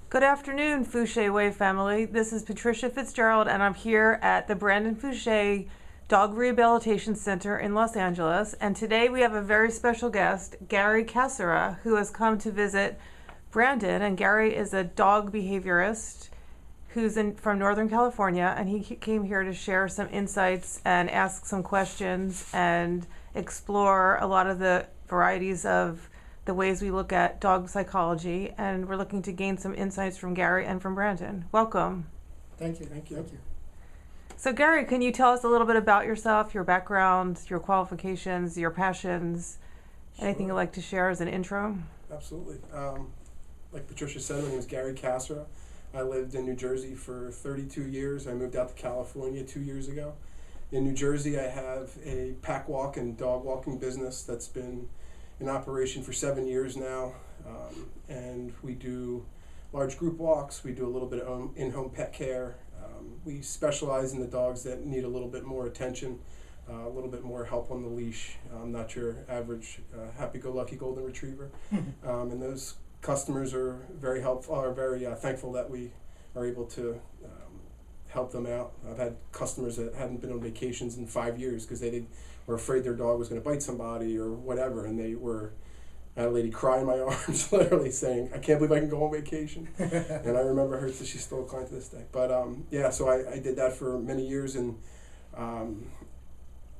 Good afternoon, Fouché Way family. This is Patricia Fitzgerald, and I'm here at the Brandon Fouché Dog Rehabilitation Center in Los Angeles. And today we have a very special guest, Gary Cassera, who has come to visit Brandon. And Gary is a dog behaviorist who's from Northern California, and he came here to share some insights and ask some questions and explore a lot of the varieties of the ways we look at dog psychology, and we're looking to gain some insights from Gary and from Brandon. Welcome. Thank you. So Gary, can you tell us a little bit about yourself, your background, your qualifications, your passions, anything Sure. you'd like to share as an intro? Absolutely. Like Patricia said, my name is Gary Cassera. I lived in New Jersey for 32 years. I moved out to California 2 years ago. In New Jersey, I have a pack walk and dog walking business that's been in operation for 7 years now, and we do large group walks. We do a little bit of in-home pet care. We specialize in the dogs that need a little bit more attention, a little bit more help on the leash. Not your average happy-go-lucky golden retriever. And those customers are very helpful, are very thankful that we are able to help them out. I've had customers that hadn't been on vacations in 5 years because were afraid their dog was going to bite somebody or whatever, and I had a lady cry in my arms, literally saying, "I can't believe I can go on vacation." And I remember her, so she's still a client to this day. But so I did that for many years, and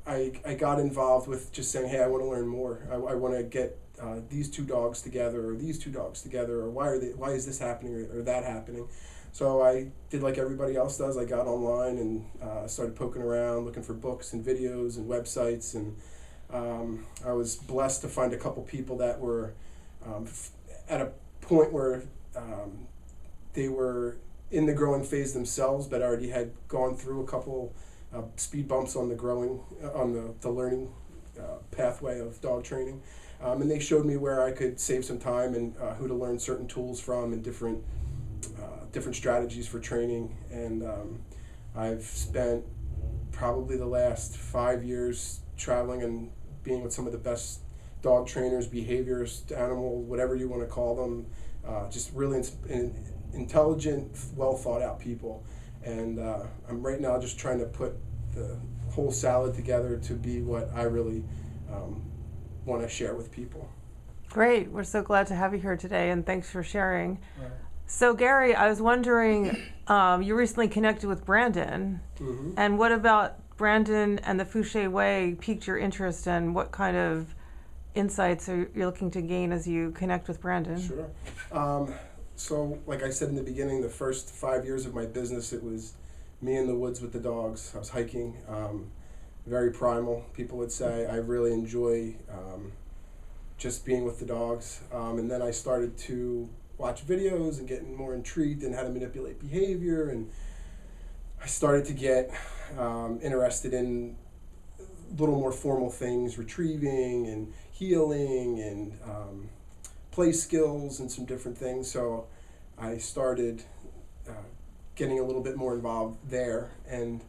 I got involved with just saying, "Hey, I want to learn more. I want to get these two dogs together, or these two dogs together, or why is this happening or that happening?" So I did like everybody else does. I got online and started poking around, looking for books and videos and websites, and I was blessed to find a couple people that were at a point where they were in the growing phase themselves, but already had gone through a couple speed bumps on the learning pathway of dog training, and they showed me where I could save some time and who to learn certain tools from and different strategies for training. And I've spent probably the last 5 years traveling and being with some of the best dog trainers, behaviorists, animal, whatever you want to call them, just really intelligent, well thought out people. And I'm right now just trying to put the whole salad together to be what I really want to share with people. Great. We're so glad to have you here today, and thanks for sharing. Right. So Gary, I was wondering, you recently connected with Brandon, Mm-hmm. and what about Brandon and the Fouché Way piqued your interest, and what kind of insights are you looking to gain as you connect with Brandon? Sure. So like I said in the beginning, the first 5 years of my business, it was me in the woods with the dogs. I was hiking, very primal, people would say. I really enjoy just being with the dogs. And then I started to watch videos and getting more intrigued in how to manipulate behavior, and I started to get interested in little more formal things, retrieving and healing and play skills and some different things. So I started getting a little bit more involved there, and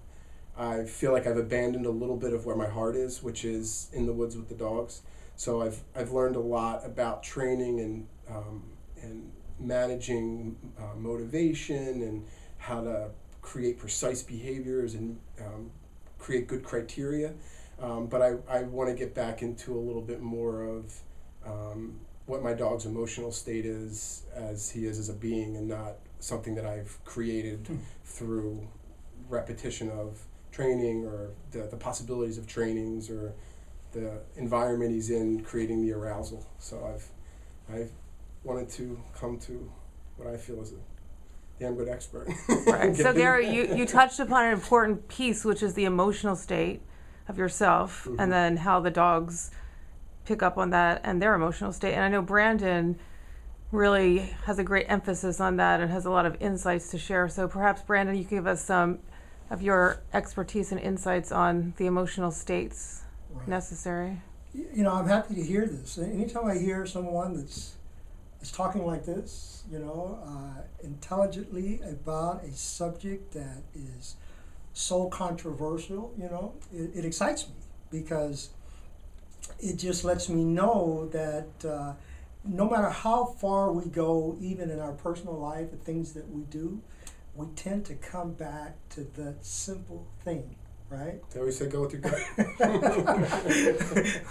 I feel like I've abandoned a little bit of where my heart is, which is in the woods with the dogs. So I've learned a lot about training and managing motivation and how to create precise behaviors and create good criteria. But I want to get back into a little bit more of what my dog's emotional state is as he is as a being, and not something that I've created through repetition of training or the possibilities of trainings or the environment he's in creating the arousal. So I've wanted to come to what I feel is a damn good expert. Right. So Gary, you touched upon an important piece, which is the emotional state of yourself, Mm-hmm. and then how the dogs pick up on that and their emotional state. And I know Brandon really has a great emphasis on that and has a lot of insights to share. So perhaps, Brandon, you can give us some of your expertise and insights on the emotional states necessary. I'm happy to hear this. Anytime I hear someone that's talking like this, intelligently about a subject that is so controversial, it excites me, because it just lets me know that no matter how far we go, even in our personal life, the things that we do, we tend to come back to the simple thing, right? They always say go with your gut.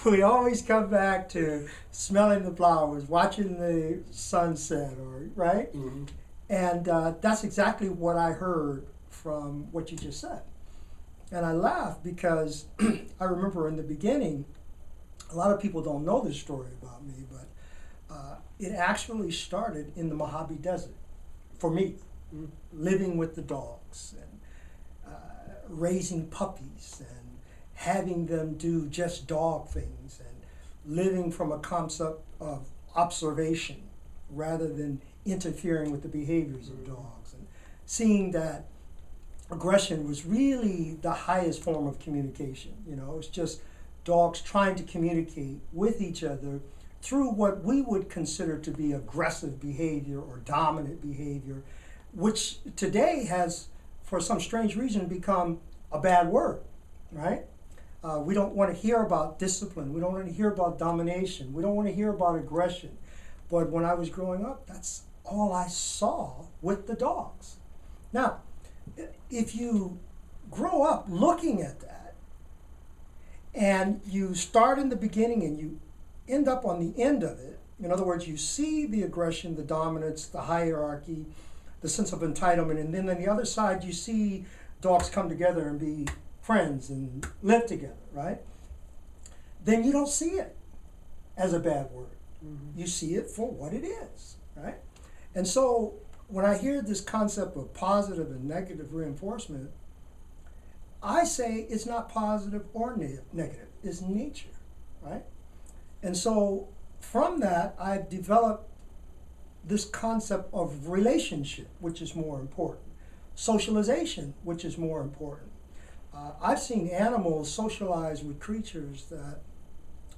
We always come back to smelling the flowers, watching the sunset, or right? Mm-hmm. And that's exactly what I heard from what you just said. And I laughed because I remember in the beginning, a lot of people don't know this story about me, but it actually started in the Mojave Desert for me, living with the dogs and raising puppies and having them do just dog things and living from a concept of observation rather than interfering with the behaviors of dogs, and seeing that aggression was really the highest form of communication. You know, it's just dogs trying to communicate with each other through what we would consider to be aggressive behavior or dominant behavior, which today has, for some strange reason, become a bad word, right? We don't want to hear about discipline. We don't want to hear about domination. We don't want to hear about aggression. But when I was growing up, that's all I saw with the dogs. Now, if you grow up looking at that, and you start in the beginning and you end up on the end of it, in other words, you see the aggression, the dominance, the hierarchy, the sense of entitlement, and then on the other side you see dogs come together and be friends and live together, right? Then you don't see it as a bad word. Mm-hmm. You see it for what it is, right? And so when I hear this concept of positive and negative reinforcement, I say it's not positive or negative, it's nature, right? And so from that, I've developed this concept of relationship, which is more important, socialization, which is more important. I've seen animals socialize with creatures that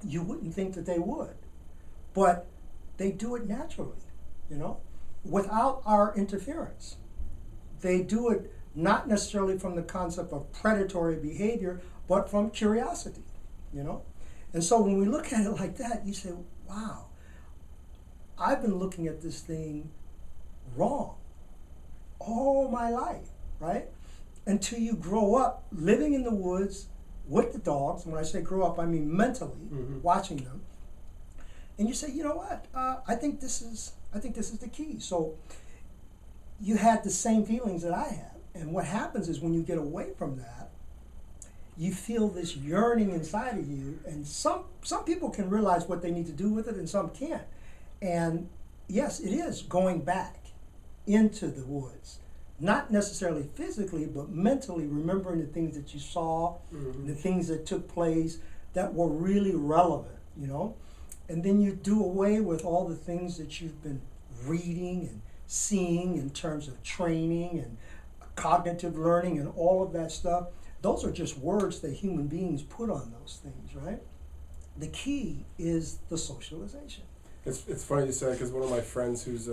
you wouldn't think that they would, but they do it naturally, you know, without our interference. They do it not necessarily from the concept of predatory behavior, but from curiosity, you know? And so when we look at it like that, you say, wow, I've been looking at this thing wrong all my life, right? Until you grow up living in the woods with the dogs. And when I say grow up, I mean mentally watching them. And you say, you know what? I think this is the key. So you had the same feelings that I have. And what happens is when you get away from that, you feel this yearning inside of you. And some people can realize what they need to do with it, and some can't. And yes, it is going back into the woods. Not necessarily physically, but mentally remembering the things that you saw, the things that took place that were really relevant, you know? And then you do away with all the things that you've been reading and seeing in terms of training and cognitive learning and all of that stuff. Those are just words that human beings put on those things, right? The key is the socialization. It's funny you say, because one of my friends who's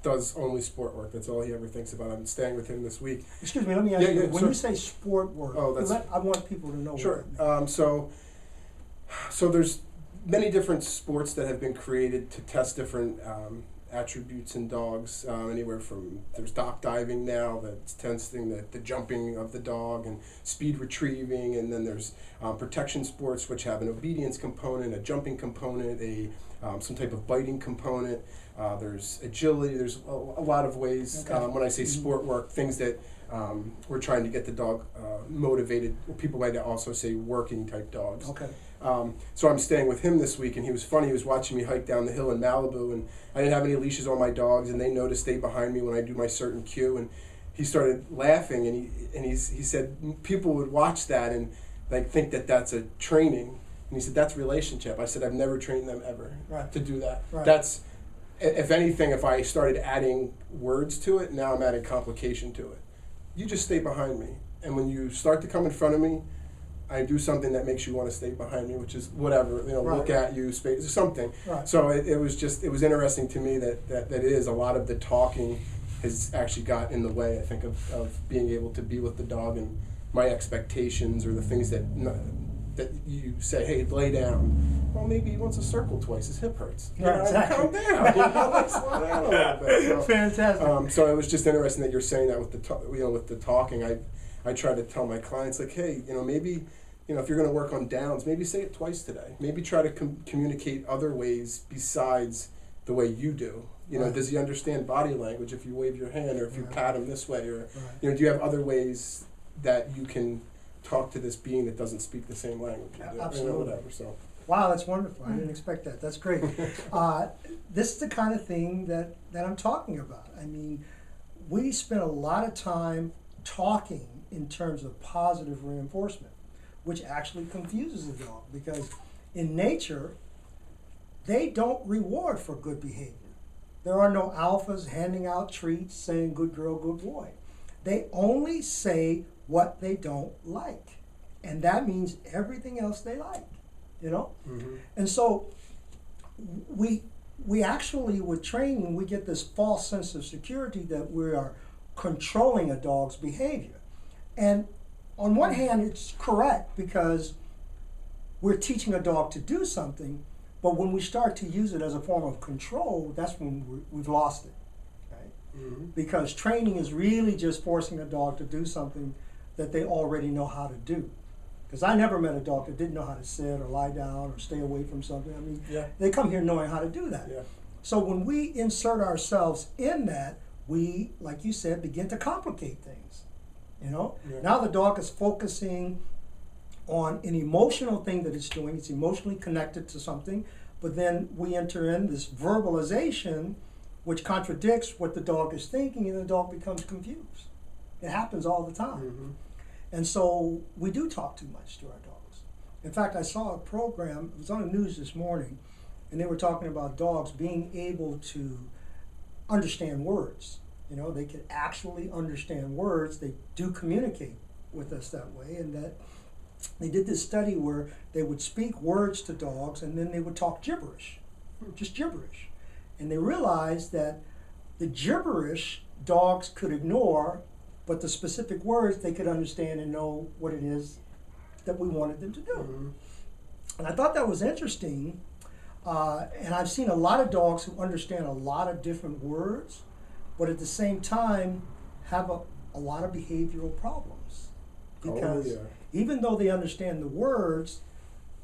does only sport work, that's all he ever thinks about. I'm staying with him this week. Excuse me, let me ask you, when sure. you say sport work, I want people to know. Sure. What So there's many different sports that have been created to test different attributes in dogs, anywhere from, there's dock diving now that's testing the jumping of the dog and speed retrieving, and then there's protection sports which have an obedience component, a jumping component, some type of biting component. There's agility. There's a lot of ways. Okay. When I say sport work, things that we're trying to get the dog motivated. People might also say working type dogs. Okay. So I'm staying with him this week, and he was funny. He was watching me hike down the hill in Malibu, and I didn't have any leashes on my dogs, and they know to stay behind me when I do my certain cue. And he started laughing, and he said people would watch that and like think that that's a training. And he said that's relationship. I said I've never trained them ever to do that. Right. That's, if anything, if I started adding words to it, now I'm adding complication to it. You just stay behind me, and when you start to come in front of me, I do something that makes you want to stay behind me, which is whatever, look at you, space, something. Right. So it was interesting to me that it is a lot of the talking has actually got in the way, I think, of being able to be with the dog and my expectations or the things that that you say, hey, lay down. Well, maybe he wants to circle twice. His hip hurts. You Right, know, exactly. calm down. You know, like, slow down a little bit. So, Fantastic. so it was just interesting that you're saying that with with the talking. I try to tell my clients, like, hey, maybe, if you're going to work on downs, maybe say it twice today. Maybe try to communicate other ways besides the way you do. Right. Does he understand body language if you wave your hand or if you Right. pat him this way, or Right. do you have other ways that you can talk to this being that doesn't speak the same language? You do? Absolutely. Whatever. So. Wow, that's wonderful. I didn't expect that. That's great. This is the kind of thing that I'm talking about. I mean, we spend a lot of time talking in terms of positive reinforcement, which actually confuses the dog because in nature, they don't reward for good behavior. There are no alphas handing out treats saying good girl, good boy. They only say what they don't like. And that means everything else they like, Mm-hmm. And so we actually, with training, we get this false sense of security that we are controlling a dog's behavior. And on one hand, it's correct because we're teaching a dog to do something, but when we start to use it as a form of control, that's when we've lost it. Right? Mm-hmm. Because training is really just forcing a dog to do something that they already know how to do. Because I never met a dog that didn't know how to sit or lie down or stay away from something. I mean, Yeah. they come here knowing how to do that. Yeah. So when we insert ourselves in that, we, like you said, begin to complicate things. Yeah. Now the dog is focusing on an emotional thing that it's doing. It's emotionally connected to something, but then we enter in this verbalization, which contradicts what the dog is thinking, and the dog becomes confused. It happens all the time. Mm-hmm. And so we do talk too much to our dogs. In fact, I saw a program, it was on the news this morning, and they were talking about dogs being able to understand words. They could actually understand words. They do communicate with us that way, and that they did this study where they would speak words to dogs and then they would talk gibberish, just gibberish. And they realized that the gibberish dogs could ignore, but the specific words they could understand and know what it is that we wanted them to do. Mm-hmm. And I thought that was interesting. And I've seen a lot of dogs who understand a lot of different words, but at the same time have a lot of behavioral problems. Because yeah. even though they understand the words,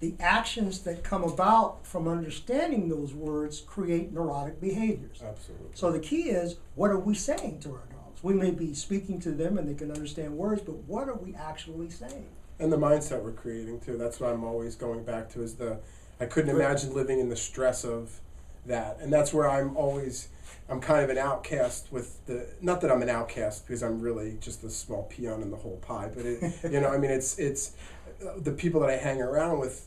the actions that come about from understanding those words create neurotic behaviors. Absolutely. So the key is, what are we saying to our dogs? We may be speaking to them and they can understand words, but what are we actually saying? And the mindset we're creating too. That's what I'm always going back to, is I couldn't imagine living in the stress of that. And that's where I'm kind of an outcast with not that I'm an outcast because I'm really just a small peon in the whole pie, but it's the people that I hang around with,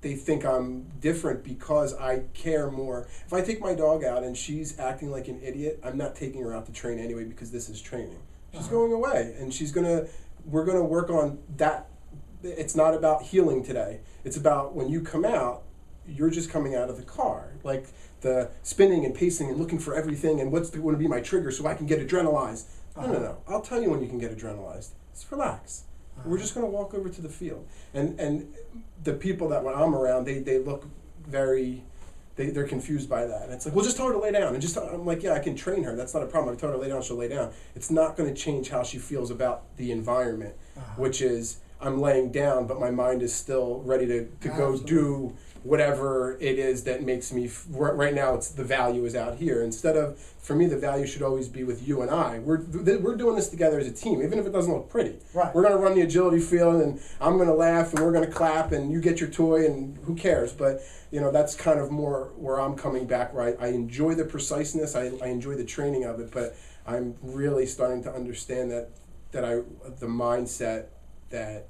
they think I'm different because I care more. If I take my dog out and she's acting like an idiot, I'm not taking her out to train anyway because this is training. She's going away, and we're gonna work on that. It's not about healing today. It's about when you come out, you're just coming out of the car. Like the spinning and pacing and looking for everything and what's going to be my trigger so I can get adrenalized. No. I'll tell you when you can get adrenalized. Just relax. We're just going to walk over to the field. And the people that when I'm around, they look very, they're confused by that. And it's like, well, just tell her to lay down. And I'm like, yeah, I can train her. That's not a problem. I tell her to lay down, she'll lay down. It's not going to change how she feels about the environment, which is I'm laying down, but my mind is still ready to go do whatever it is that makes me, right now it's the value is out here. Instead of, for me, the value should always be with you and I. We're doing this together as a team, even if it doesn't look pretty. Right. We're gonna run the agility field and I'm gonna laugh and we're gonna clap and you get your toy and who cares? But that's kind of more where I'm coming back, where I enjoy the preciseness, I enjoy the training of it, but I'm really starting to understand the mindset that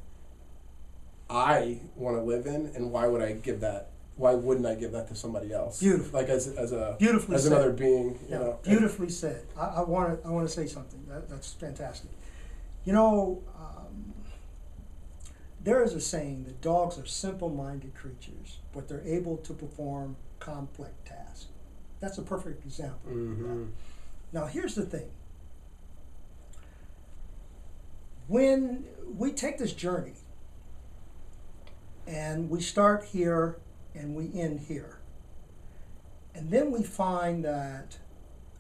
I want to live in, and why wouldn't I give that to somebody else? Beautiful. Like as Beautifully said. another being, Yeah, beautifully said. I want to say something. That's fantastic. There is a saying that dogs are simple-minded creatures, but they're able to perform complex tasks. That's a perfect example of that. Now, here's the thing. When we take this journey, And we start here and we end here. And then we find that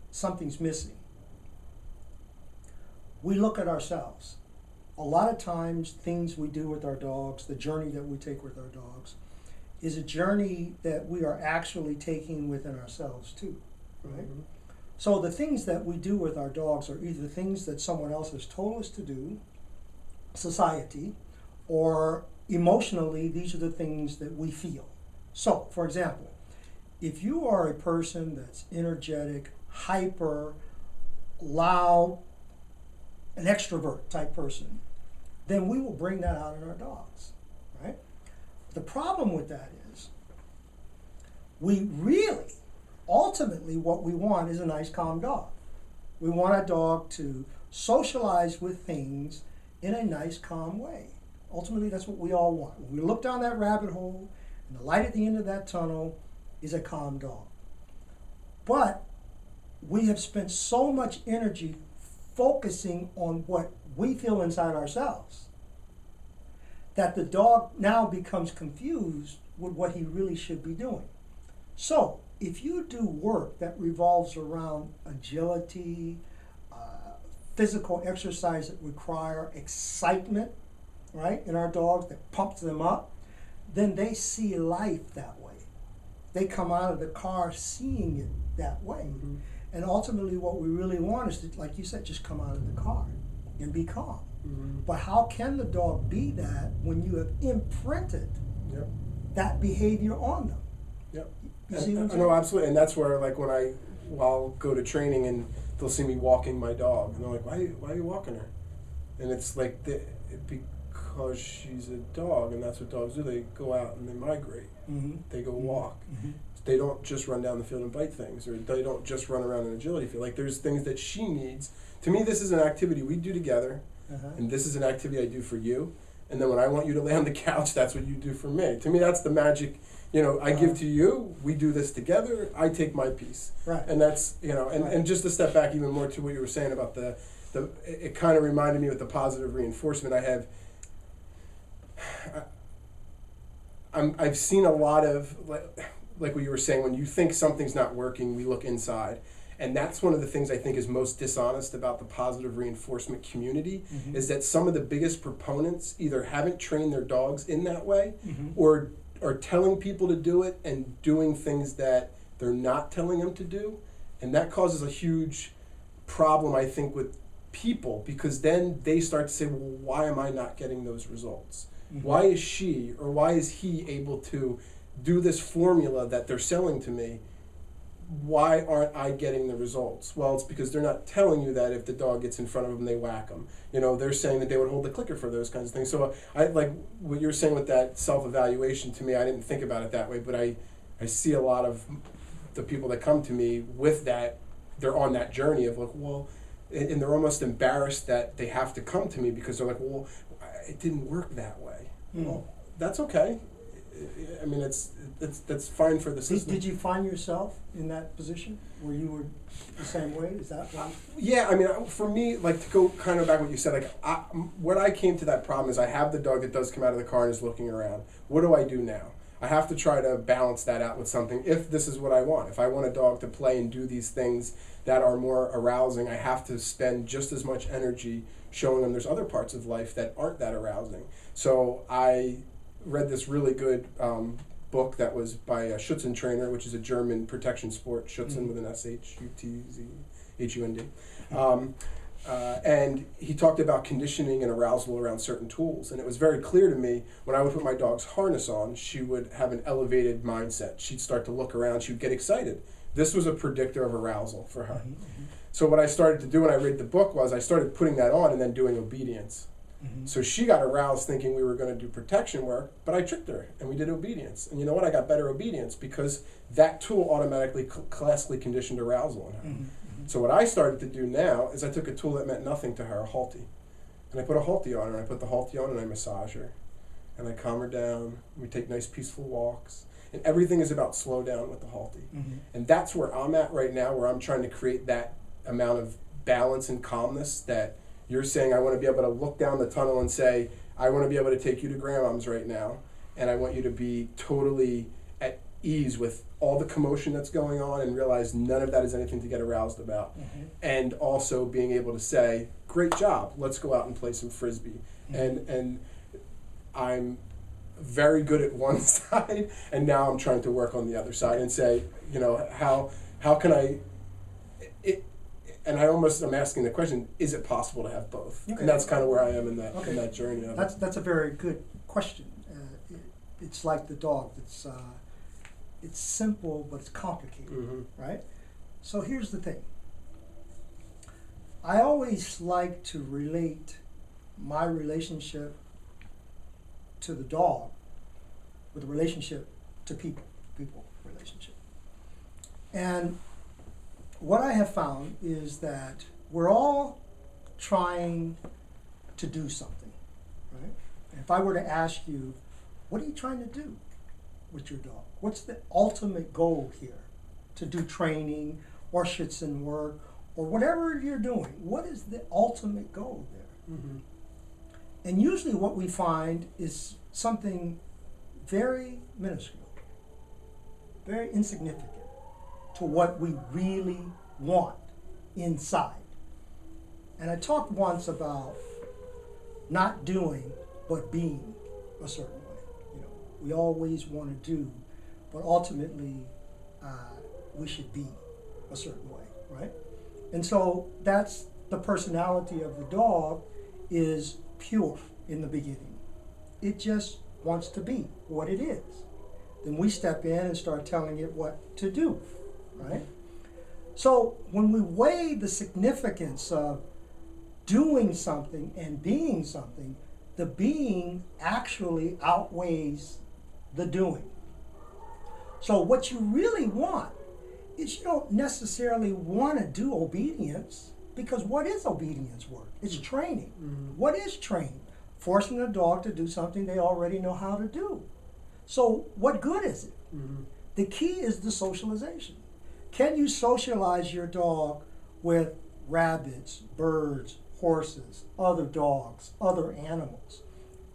something's missing. We look at ourselves. A lot of times, things we do with our dogs, the journey that we take with our dogs, is a journey that we are actually taking within ourselves too, right? Mhm. So the things that we do with our dogs are either things that someone else has told us to do, society, or emotionally, these are the things that we feel. So, for example, if you are a person that's energetic, hyper, loud, an extrovert type person, then we will bring that out in our dogs, right? The problem with that is we really, ultimately, what we want is a nice, calm dog. We want a dog to socialize with things in a nice, calm way. Ultimately, that's what we all want. When we look down that rabbit hole, and the light at the end of that tunnel is a calm dog. But we have spent so much energy focusing on what we feel inside ourselves that the dog now becomes confused with what he really should be doing. So, if you do work that revolves around agility, physical exercise that require excitement, right, in our dogs that pumps them up, then they see life that way. They come out of the car seeing it that way. Mhm. And ultimately what we really want is to, like you said, just come out of the car and be calm. Mhm. But how can the dog be that when you have imprinted Yep. that behavior on them? Yep. You see what I'm saying? No, absolutely, and that's where, like, I'll go to training and they'll see me walking my dog, and they're like, "Why are you walking her?" And it's like because she's a dog, and that's what dogs do. They go out and they migrate. Mhm. They go walk. Mhm. They don't just run down the field and bite things, or they don't just run around in an agility field. Like, there's things that she needs. To me, this is an activity we do together, Uh-huh. and this is an activity I do for you. And then when I want you to lay on the couch, that's what you do for me. To me, that's the magic. I give to you, we do this together, I take my piece. Right. And that's, Right. and just to step back even more to what you were saying about it kind of reminded me with the positive reinforcement I've seen a lot of, like what you were saying, when you think something's not working, we look inside. And that's one of the things I think is most dishonest about the positive reinforcement community, Mhm. is that some of the biggest proponents either haven't trained their dogs in that way, Mhm. or are telling people to do it and doing things that they're not telling them to do. And that causes a huge problem, I think, with people, because then they start to say, well, why am I not getting those results? Mhm. Why is she or why is he able to do this formula that they're selling to me? Why aren't I getting the results? Well, it's because they're not telling you that if the dog gets in front of them, they whack them. They're saying that they would hold the clicker for those kinds of things. So I like what you're saying with that self-evaluation. To me, I didn't think about it that way, but I see a lot of the people that come to me with that, they're on that journey of like, well, and they're almost embarrassed that they have to come to me because they're like, well, it didn't work that way. Mm. Well, that's okay. I mean, that's fine for the system. Did you find yourself in that position where you were the same way? Is that right? Yeah, I mean, for me, like, to go kind of back what you said, like, what I came to that problem is I have the dog that does come out of the car and is looking around. What do I do now? I have to try to balance that out with something if this is what I want. If I want a dog to play and do these things that are more arousing, I have to spend just as much energy showing them there's other parts of life that aren't that arousing. So I read this really good book that was by a Schützentrainer, which is a German protection sport, Schützen with an S-H-U-T-Z-H-U-N-D. And he talked about conditioning and arousal around certain tools. And it was very clear to me, when I would put my dog's harness on, she would have an elevated mindset. She'd start to look around, she'd get excited. This was a predictor of arousal for her. Mm-hmm. So what I started to do when I read the book was I started putting that on and then doing obedience. Mm-hmm. So she got aroused thinking we were going to do protection work, but I tricked her and we did obedience. And you know what? I got better obedience because that tool automatically classically conditioned arousal in her. Mm-hmm. So what I started to do now is I took a tool that meant nothing to her, a Halti. And I put a Halti on her, and I put the Halti on and I massage her. And I calm her down. We take nice peaceful walks. And everything is about slow down with the Halti. Mm-hmm. And that's where I'm at right now, where I'm trying to create that amount of balance and calmness that you're saying. I want to be able to look down the tunnel and say, I want to be able to take you to grandma's right now. and I want you to be totally at ease with all the commotion that's going on and realize none of that is anything to get aroused about. And also being able to say, great job, let's go out and play some Frisbee. And I'm very good at one side, and now I'm trying to work on the other side and say, you know, how can I, and I'm asking the question, is it possible to have both? Okay. And that's kind of where I am in that Okay. in that journey of it. That's a very good question. It's like the dog. It's simple, but it's complicated, right? So here's the thing. I always like to relate my relationship to the dog with a relationship to people relationship. And what I have found is that we're all trying to do something, right? And if I were to ask you, what are you trying to do with your dog? What's the ultimate goal here? To do training or Schützen work or whatever you're doing, what is the ultimate goal there? And usually what we find is something very minuscule, very insignificant to what we really want inside. And I talked once about not doing, but being a certain way. You know, we always want to do, but ultimately we should be a certain way, right? And so that's the personality of the dog, is pure in the beginning. It just wants to be what it is. Then we step in and start telling it what to do, right? So when we weigh the significance of doing something and being something, the being actually outweighs the doing. So what you really want is, you don't necessarily want to do obedience, because what is obedience work? It's training. What is training? Forcing a dog to do something they already know how to do. So what good is it? The key is the socialization. Can you socialize your dog with rabbits, birds, horses, other dogs, other animals?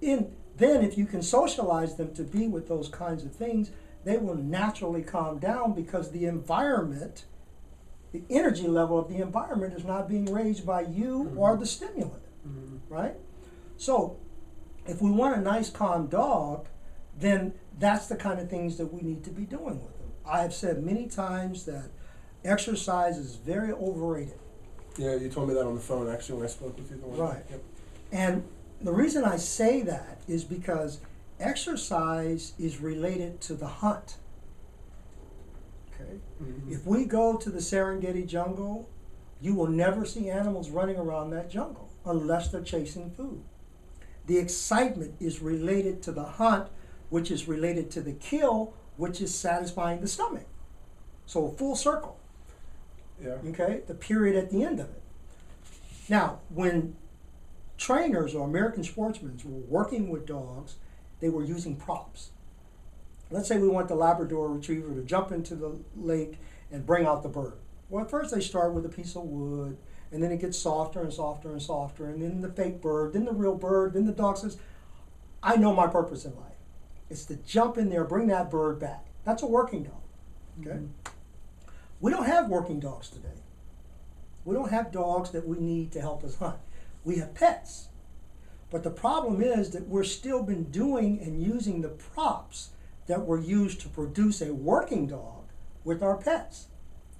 Then if you can socialize them to be with those kinds of things, they will naturally calm down, because the environment, the energy level of the environment is not being raised by you or the stimulant, right? So if we want a nice, calm dog, then that's the kind of things that we need to be doing with them. I have said many times that exercise is very overrated. Yeah, you told me that on the phone actually when I spoke with you. The one day. Right. Yep. And the reason I say that is because exercise is related to the hunt. Okay? If we go to the Serengeti jungle, you will never see animals running around that jungle unless they're chasing food. The excitement is related to the hunt, which is related to the kill, which is satisfying the stomach. So a full circle. Yeah. Okay? The period at the end of it. Now, when trainers or American sportsmen were working with dogs, they were using props. Let's say we want the Labrador Retriever to jump into the lake and bring out the bird. Well, at first they start with a piece of wood, and then it gets softer and softer and softer, and then the fake bird, then the real bird, then the dog says, I know my purpose in life. It's to jump in there, bring that bird back. That's a working dog, okay? We don't have working dogs today. We don't have dogs that we need to help us hunt. We have pets. But the problem is that we're still been doing and using the props that were used to produce a working dog with our pets.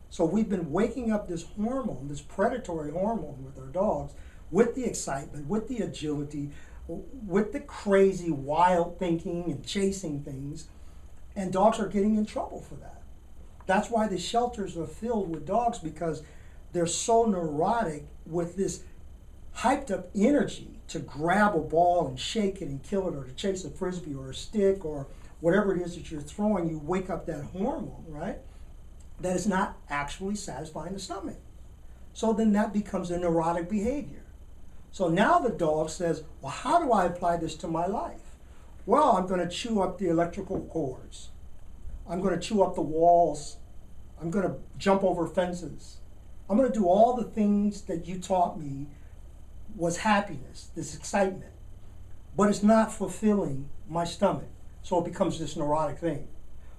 So we've been waking up this hormone, this predatory hormone with our dogs, with the excitement, with the agility, with the crazy wild thinking and chasing things, and dogs are getting in trouble for that. That's why the shelters are filled with dogs, because they're so neurotic with this hyped up energy to grab a ball and shake it and kill it, or to chase a Frisbee or a stick or whatever it is that you're throwing. You wake up that hormone, right? That is not actually satisfying the stomach. So then that becomes a neurotic behavior. So now the dog says, well, how do I apply this to my life? Well, I'm going to chew up the electrical cords. I'm going to chew up the walls. I'm going to jump over fences. I'm going to do all the things that you taught me was happiness, this excitement. But it's not fulfilling my stomach. So it becomes this neurotic thing.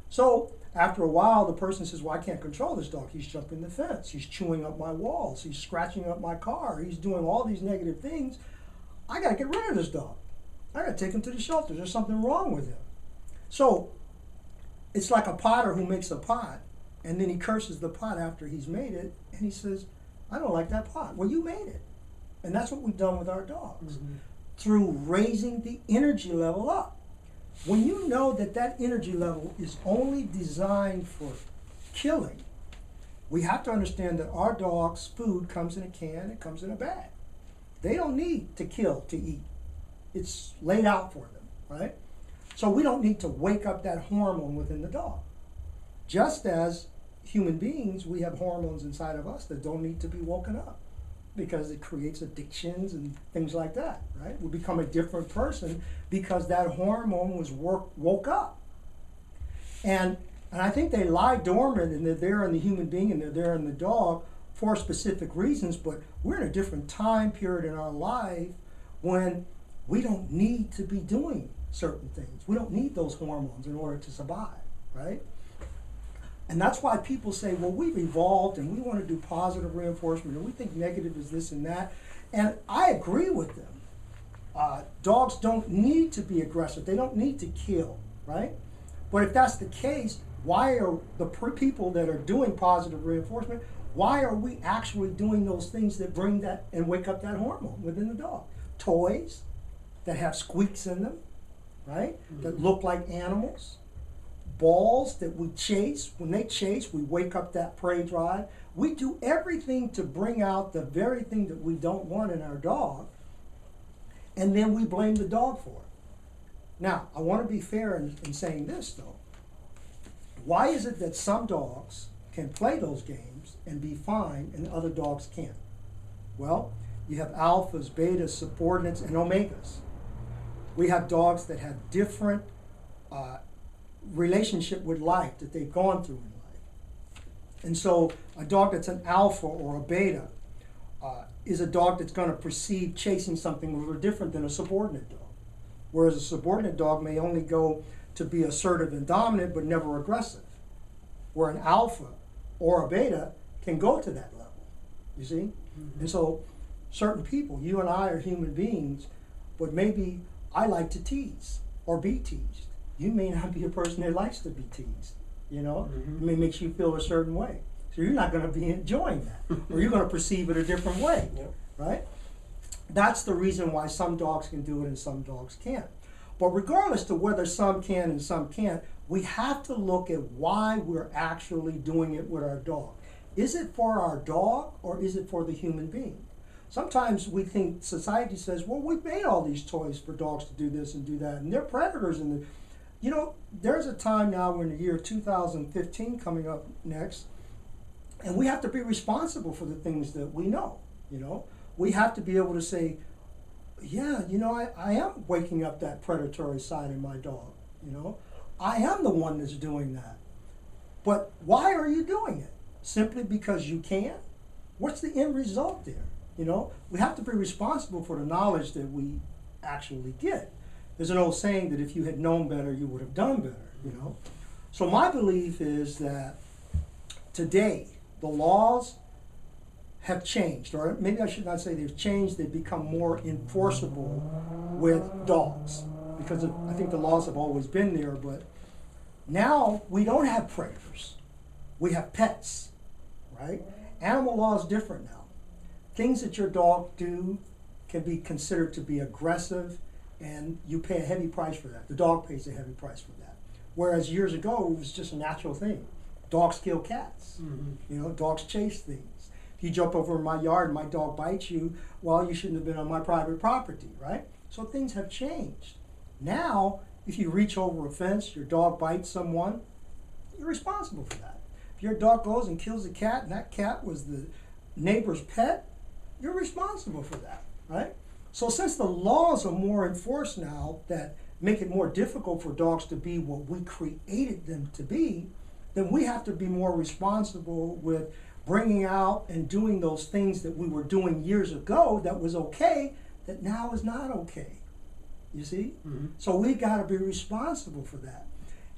So after a while, the person says, well, I can't control this dog. He's jumping the fence. He's chewing up my walls. He's scratching up my car. He's doing all these negative things. I got to get rid of this dog. I got to take him to the shelter. There's something wrong with him. So it's like a potter who makes a pot, and then he curses the pot after he's made it, and he says, I don't like that pot. Well, you made it. And that's what we've done with our dogs. Through raising the energy level up. When you know that that energy level is only designed for killing, we have to understand that our dogs' food comes in a can, it comes in a bag. They don't need to kill to eat. It's laid out for them, right? So we don't need to wake up that hormone within the dog. Just as human beings, we have hormones inside of us that don't need to be woken up because it creates addictions and things like that, right? We become a different person because that hormone was woke up. And I think they lie dormant and they're there in the human being and they're there in the dog for specific reasons, but we're in a different time period in our life when we don't need to be doing certain things. We don't need those hormones in order to survive, right? And that's why people say, well, we've evolved and we want to do positive reinforcement and we think negative is this and that. And I agree with them. Dogs don't need to be aggressive. They don't need to kill, right? But if that's the case, why are the people that are doing positive reinforcement, why are we actually doing those things that bring that and wake up that hormone within the dog? Toys that have squeaks in them, right? That look like animals. Balls that we chase. When they chase, we wake up that prey drive. We do everything to bring out the very thing that we don't want in our dog, and then we blame the dog for it. Now, I want to be fair in saying this, though. Why is it that some dogs can play those games and be fine and other dogs can't? Well, you have alphas, betas, subordinates, and omegas. We have dogs that have different relationship with life that they've gone through in life. And so a dog that's an alpha or a beta is a dog that's going to perceive chasing something a little different than a subordinate dog. Whereas a subordinate dog may only go to be assertive and dominant but never aggressive. Where an alpha or a beta can go to that level, you see? And so certain people, you and I are human beings, but maybe I like to tease or be teased. You may not be a person that likes to be teased, you know? It may make you feel a certain way. So you're not going to be enjoying that, or you're going to perceive it a different way, right? That's the reason why some dogs can do it and some dogs can't. But regardless to whether some can and some can't, we have to look at why we're actually doing it with our dog. Is it for our dog or is it for the human being? Sometimes we think society says, well, we've made all these toys for dogs to do this and do that, and they're predators. And you know, there's a time now, we're in the year 2015 coming up next, and we have to be responsible for the things that we know, you know. We have to be able to say, yeah, you know, I am waking up that predatory side in my dog, you know. I am the one that's doing that. But why are you doing it? Simply because you can? What's the end result there? You know, we have to be responsible for the knowledge that we actually get. There's an old saying that if you had known better, you would have done better, you know. So my belief is that today the laws have changed, or maybe I should not say they've changed, they've become more enforceable with dogs. Because I think the laws have always been there, but now we don't have predators. We have pets, right? Animal law is different now. Things that your dog do can be considered to be aggressive, and you pay a heavy price for that. The dog pays a heavy price for that. Whereas years ago, it was just a natural thing. Dogs kill cats. You know, dogs chase things. If you jump over in my yard and my dog bites you, well, you shouldn't have been on my private property, right? So things have changed. Now, if you reach over a fence, your dog bites someone, you're responsible for that. If your dog goes and kills a cat and that cat was the neighbor's pet, you're responsible for that, right? So since the laws are more enforced now that make it more difficult for dogs to be what we created them to be, then we have to be more responsible with bringing out and doing those things that we were doing years ago that was okay, that now is not okay. You see? Mm-hmm. So we got to be responsible for that.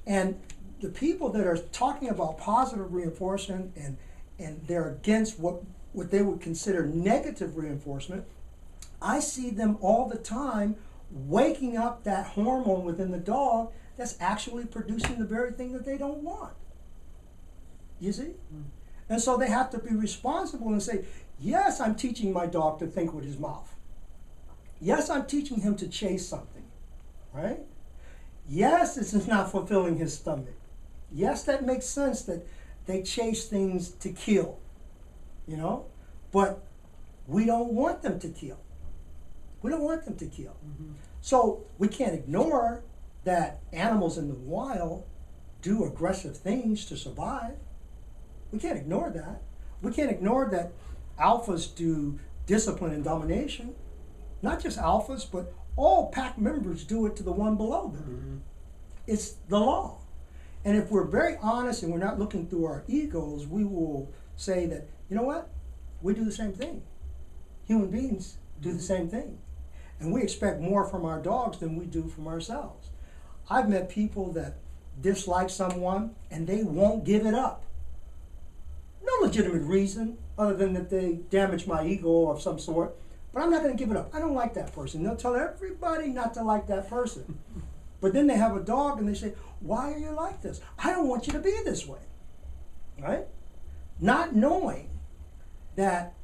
And the people that are talking about positive reinforcement and they're against what they would consider negative reinforcement, I see them all the time waking up that hormone within the dog that's actually producing the very thing that they don't want. You see? And so they have to be responsible and say, yes, I'm teaching my dog to think with his mouth. Yes, I'm teaching him to chase something, right? Yes, this is not fulfilling his stomach. Yes, that makes sense that they chase things to kill, you know? But we don't want them to kill. We don't want them to kill. So we can't ignore that animals in the wild do aggressive things to survive. We can't ignore that. We can't ignore that alphas do discipline and domination. Not just alphas, but all pack members do it to the one below them. It's the law. And if we're very honest and we're not looking through our egos, we will say that, you know what? We do the same thing. Human beings do the same thing. And we expect more from our dogs than we do from ourselves. I've met people that dislike someone and they won't give it up. No legitimate reason other than that they damage my ego of some sort. But I'm not going to give it up. I don't like that person. They'll tell everybody not to like that person. But then they have a dog and they say, why are you like this? I don't want you to be this way. Right? Not knowing that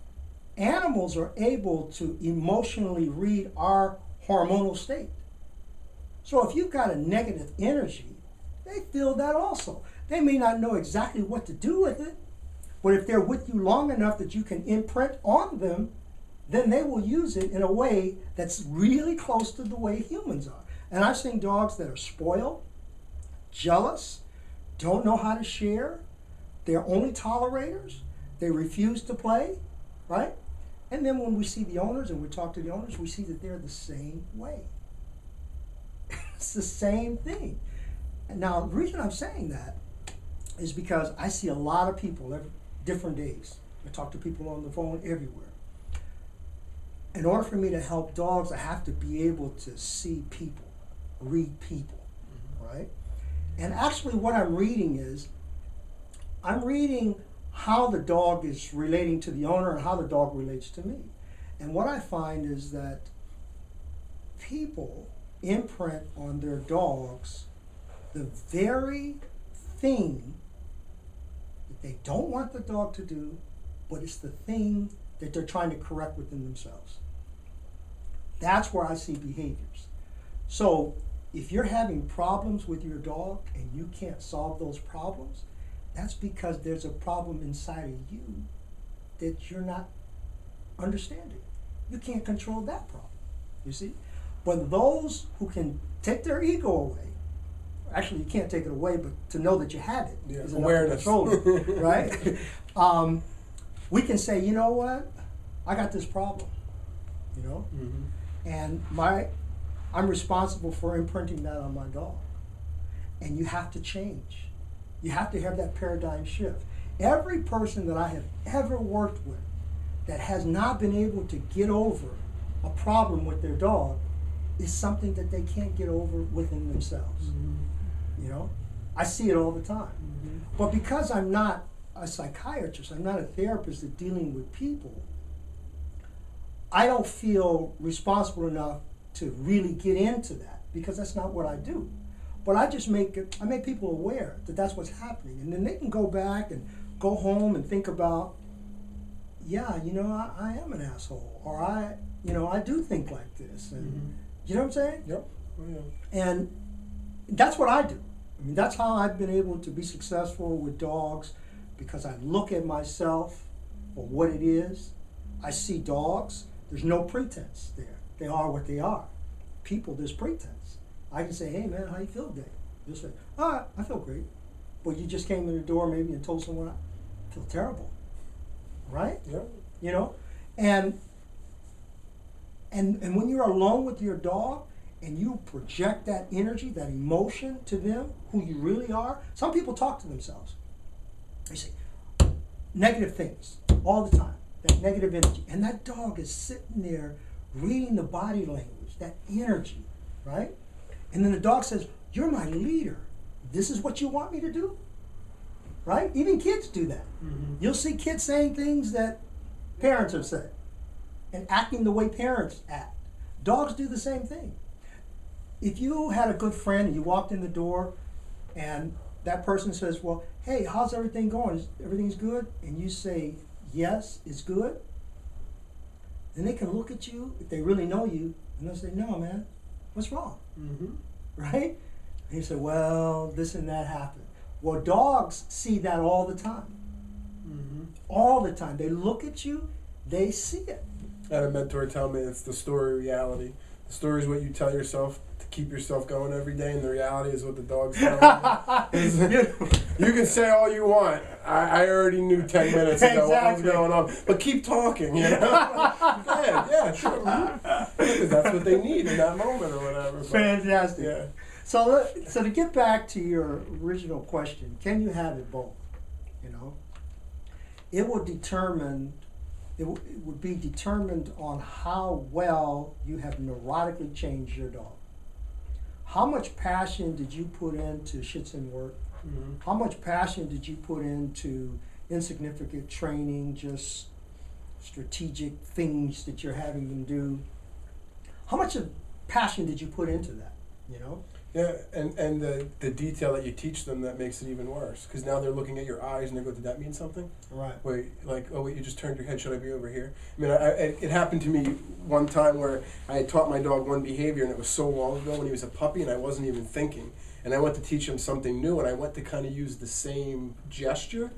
animals are able to emotionally read our hormonal state. So if you've got a negative energy, they feel that also. They may not know exactly what to do with it, but if they're with you long enough that you can imprint on them, then they will use it in a way that's really close to the way humans are. And I've seen dogs that are spoiled, jealous, don't know how to share, they're only tolerators, they refuse to play, right? And then when we see the owners and we talk to the owners, we see that they're the same way. It's the same thing. And now, the reason I'm saying that is because I see a lot of people every different days. I talk to people on the phone everywhere. In order for me to help dogs, I have to be able to see people, read people, right? And actually what I'm reading is, I'm reading how the dog is relating to the owner and how the dog relates to me. And what I find is that people imprint on their dogs the very thing that they don't want the dog to do, but it's the thing that they're trying to correct within themselves. That's where I see behaviors. So if you're having problems with your dog and you can't solve those problems, that's because there's a problem inside of you that you're not understanding. You can't control that problem, you see? But those who can take their ego away, actually you can't take it away, but to know that you have it is enough to control it, right? We can say, you know what? I got this problem, you know? And I'm responsible for imprinting that on my dog. And you have to change. You have to have that paradigm shift. Every person that I have ever worked with that has not been able to get over a problem with their dog is something that they can't get over within themselves. You know? I see it all the time. But because I'm not a psychiatrist, I'm not a therapist that's dealing with people, I don't feel responsible enough to really get into that because that's not what I do. But I just make people aware that that's what's happening. And then they can go back and go home and think about, yeah, you know, I am an asshole. Or I do think like this. And you know what I'm saying? Yep. Oh, yeah. And that's what I do. I mean, that's how I've been able to be successful with dogs, because I look at myself for what it is. I see dogs, there's no pretense there. They are what they are. People, there's pretense. I can say, hey man, how you feel today? You'll say, I feel great. But you just came in the door maybe and told someone, I feel terrible. Right? Yeah. You know? And when you're alone with your dog and you project that energy, that emotion to them, who you really are, some people talk to themselves. They say negative things all the time, that negative energy. And that dog is sitting there reading the body language, that energy, right? And then the dog says, "You're my leader. This is what you want me to do?" Right? Even kids do that. You'll see kids saying things that parents have said and acting the way parents act. Dogs do the same thing. If you had a good friend and you walked in the door and that person says, "Well, hey, how's everything going? Everything's good?" And you say, "Yes, it's good." Then they can look at you, if they really know you, and they'll say, "No, man, what's wrong?" Right? And you say, "Well, this and that happened." Well, dogs see that all the time. All the time. They look at you, they see it. I had a mentor tell me it's the story reality. The story is what you tell yourself to keep yourself going every day, and the reality is what the dog's telling you. You can say all you want. I already knew 10 minutes ago what was going on, but keep talking, you know? Yeah, sure. Because that's what they need in that moment or whatever. But, Fantastic. yeah. So to get back to your original question, can you have it both? You know, it would be determined on how well you have neurotically changed your dog. How much passion did you put into Schitzen work? How much passion did you put into insignificant training, just strategic things that you're having them do? How much of passion did you put into that? You know? Yeah, and the detail that you teach them that makes it even worse. Because now they're looking at your eyes and they go, "Did that mean something?" Right. Wait, like, "Oh wait, you just turned your head. Should I be over here?" I mean, it happened to me one time where I had taught my dog one behavior, and it was so long ago when he was a puppy, and I wasn't even thinking. And I went to teach him something new, and I went to kind of use the same gesture,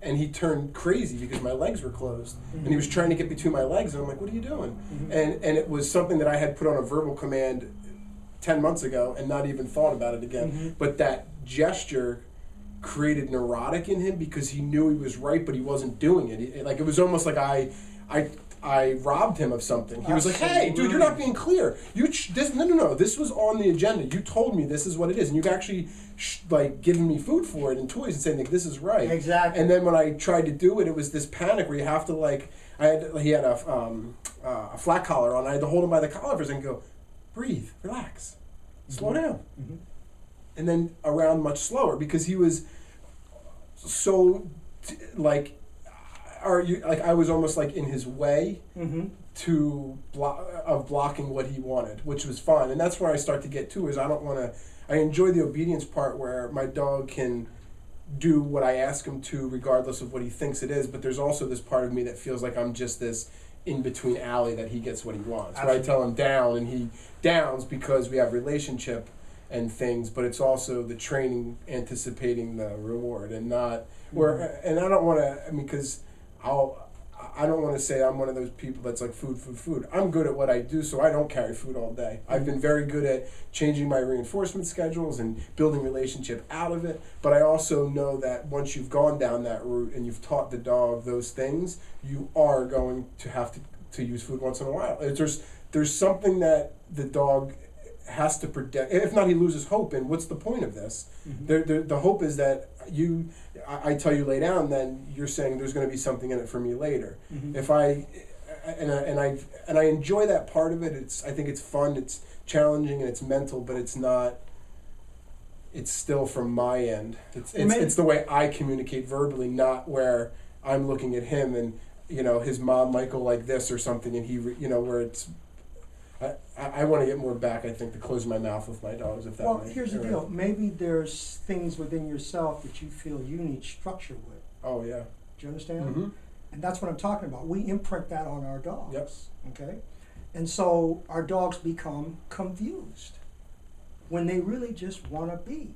and he turned crazy because my legs were closed, and he was trying to get between my legs, and I'm like, "What are you doing?" And it was something that I had put on a verbal command 10 months ago and not even thought about it again. But that gesture created neurotic in him because he knew he was right, but he wasn't doing it. It was almost like I robbed him of something. He was like, "Hey, dude, you're not being clear. No. This was on the agenda. You told me this is what it is, and you've actually given me food for it and toys and saying like, this is right." Exactly. And then when I tried to do it, it was this panic where you have to he had a flat collar on. I had to hold him by the collar for a second and go, "Breathe, relax, slow down." And then around much slower because he was so I was almost like in his way to blocking what he wanted, which was fun. And that's where I start to get to is I enjoy the obedience part where my dog can do what I ask him to regardless of what he thinks it is, but there's also this part of me that feels like I'm just this in-between alley that he gets what he wants. Where I tell him down and he downs because we have relationship and things, but it's also the training anticipating the reward and not and I don't want to, because I don't want to say I'm one of those people that's like food. I'm good at what I do, so I don't carry food all day. I've been very good at changing my reinforcement schedules and building relationship out of it, but I also know that once you've gone down that route and you've taught the dog those things, you are going to have to use food once in a while. There's something that the dog has to protect. If not, he loses hope. And what's the point of this? The hope is that I tell you lay down, then you're saying there's going to be something in it for me later. If I enjoy that part of it. I think it's fun. It's challenging and it's mental, but it's not. It's still from my end. It's the way I communicate verbally, not where I'm looking at him and his mom might go like this or something, and he where it's. I want to get more back, I think, to close my mouth with my dogs, if that Well, here's the deal. Maybe there's things within yourself that you feel you need structure with. Oh, yeah. Do you understand? And that's what I'm talking about. We imprint that on our dogs. Yep. Okay? And so our dogs become confused when they really just want to be.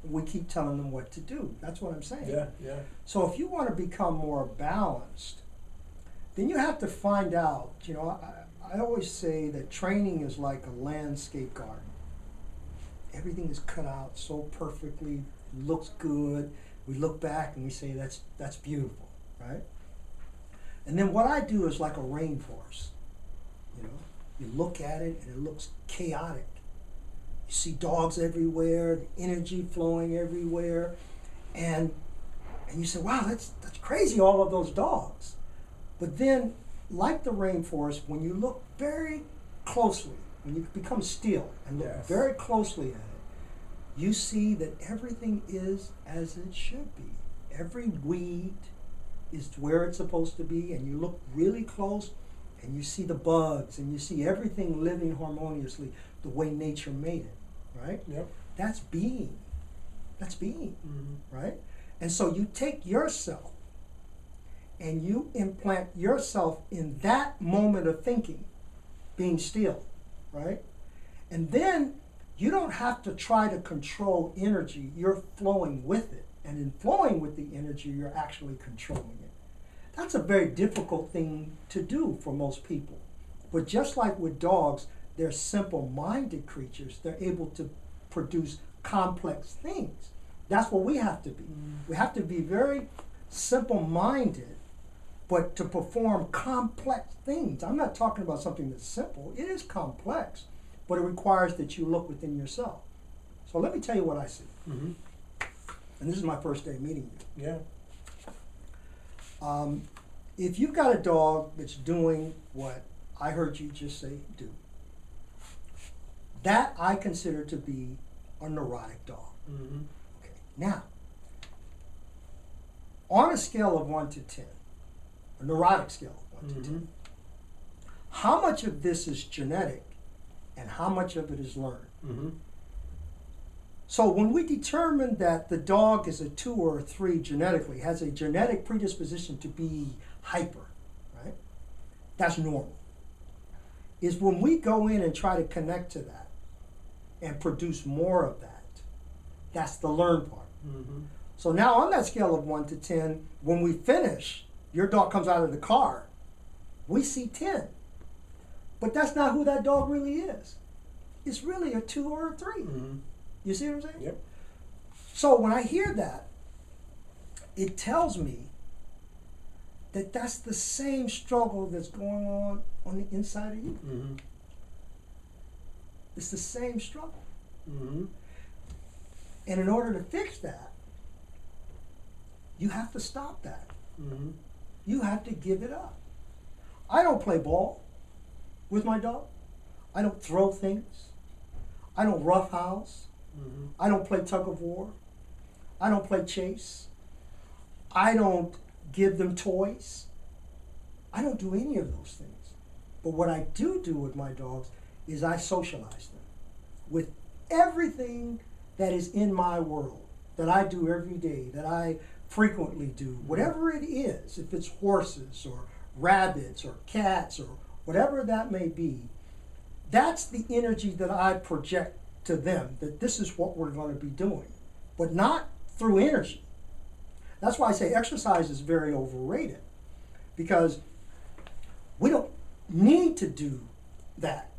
We keep telling them what to do. That's what I'm saying. Yeah. So if you want to become more balanced, then you have to find out, I always say that training is like a landscape garden. Everything is cut out so perfectly, looks good. We look back and we say that's beautiful, right? And then what I do is like a rainforest. You look at it and it looks chaotic. You see dogs everywhere, the energy flowing everywhere, and you say, "Wow, that's crazy, all of those dogs." But then, like the rainforest, when you look very closely, when you become still and look Yes. very closely at it, you see that everything is as it should be. Every weed is where it's supposed to be, and you look really close and you see the bugs and you see everything living harmoniously the way nature made it, right? Yep. That's being. That's being, Mm-hmm. right? And so you take yourself and you implant yourself in that moment of thinking, being still, right? And then you don't have to try to control energy, you're flowing with it. And in flowing with the energy, you're actually controlling it. That's a very difficult thing to do for most people. But just like with dogs, they're simple-minded creatures. They're able to produce complex things. That's what we have to be. We have to be very simple-minded, but to perform complex things. I'm not talking about something that's simple. It is complex, but it requires that you look within yourself. So let me tell you what I see. Mm-hmm. And this is my first day meeting you. Yeah. If you've got a dog that's doing what I heard you just say do, that I consider to be a neurotic dog. Mm-hmm. Okay. Now, on a scale of 1 to 10, a neurotic scale of 1 to 10, how much of this is genetic and how much of it is learned? Mm-hmm. So when we determine that the dog is a 2 or a 3 genetically, has a genetic predisposition to be hyper, right? That's normal. Is when we go in and try to connect to that and produce more of that, that's the learned part. Mm-hmm. So now on that scale of 1 to 10, when we finish, your dog comes out of the car, we see 10. But that's not who that dog really is. It's really a 2 or a 3. Mm-hmm. You see what I'm saying? Yep. So when I hear that, it tells me that that's the same struggle that's going on the inside of you. Mm-hmm. It's the same struggle. Mm-hmm. And in order to fix that, you have to stop that. Mm-hmm. You have to give it up. I don't play ball with my dog. I don't throw things. I don't roughhouse. Mm-hmm. I don't play tug of war. I don't play chase. I don't give them toys. I don't do any of those things. But what I do with my dogs is I socialize them with everything that is in my world, that I do every day, that I frequently do, whatever it is, if it's horses or rabbits or cats or whatever that may be, that's the energy that I project to them, that this is what we're going to be doing, but not through energy. That's why I say exercise is very overrated, because we don't need to do that,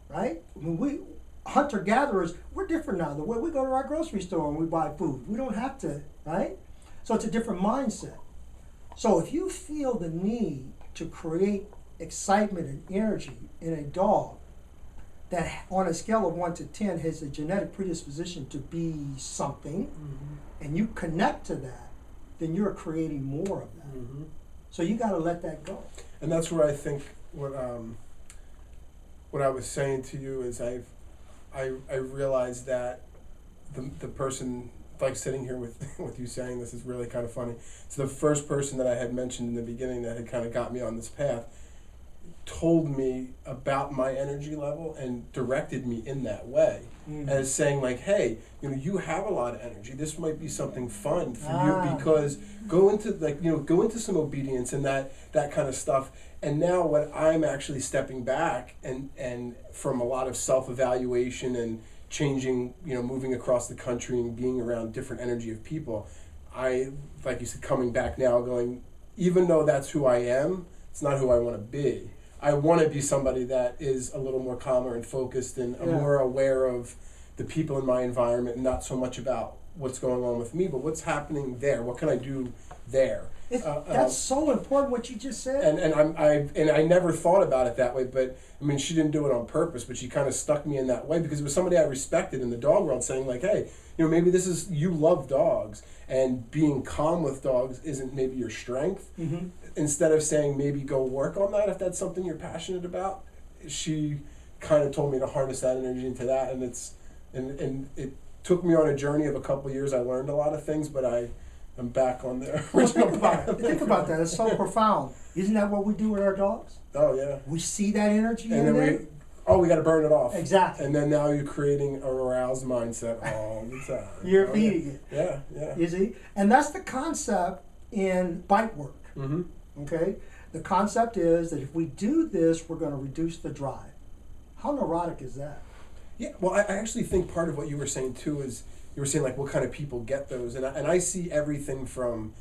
right? I mean, we hunter-gatherers, we're different now. The way we go to our grocery store and we buy food, we don't have to, right? So it's a different mindset. So if you feel the need to create excitement and energy in a dog that on a scale of 1 to 10 has a genetic predisposition to be something, and you connect to that, then you're creating more of that. Mm-hmm. So you got to let that go. And that's where I think what I was saying to you is I realized that the person, like sitting here with with you saying this is really kind of funny. So the first person that I had mentioned in the beginning that had kind of got me on this path told me about my energy level and directed me in that way, as saying like, hey, you have a lot of energy. This might be something fun for you, because go into some obedience and that kind of stuff. And now what I'm actually stepping back and from a lot of self-evaluation and changing, moving across the country and being around different energy of people, I, like you said, coming back now going, even though that's who I am, it's not who I want to be. I want to be somebody that is a little more calmer and focused and more aware of the people in my environment, and not so much about what's going on with me, but what's happening there. What can I do there? That's so important what you just said. And I never thought about it that way, but I mean, she didn't do it on purpose, but she kind of stuck me in that way because it was somebody I respected in the dog world, saying like, hey, maybe this is, you love dogs, and being calm with dogs isn't maybe your strength. Instead of saying maybe go work on that if that's something you're passionate about, she kind of told me to harness that energy into that, and it took me on a journey of a couple of years. I learned a lot of things, but I'm back on the Well, original think about path. it. Think about that. It's so profound. Isn't that what we do with our dogs? Oh yeah. We see that energy And in then them. we got to burn it off. Exactly. And then now you're creating a aroused mindset all the time. You're Oh, feeding it. Yeah, yeah. You see? And that's the concept in bite work. Mm-hmm. Okay? The concept is that if we do this, we're going to reduce the drive. How neurotic is that? Yeah, well, I actually think part of what you were saying too is you were saying like what kind of people get those, and I see everything from,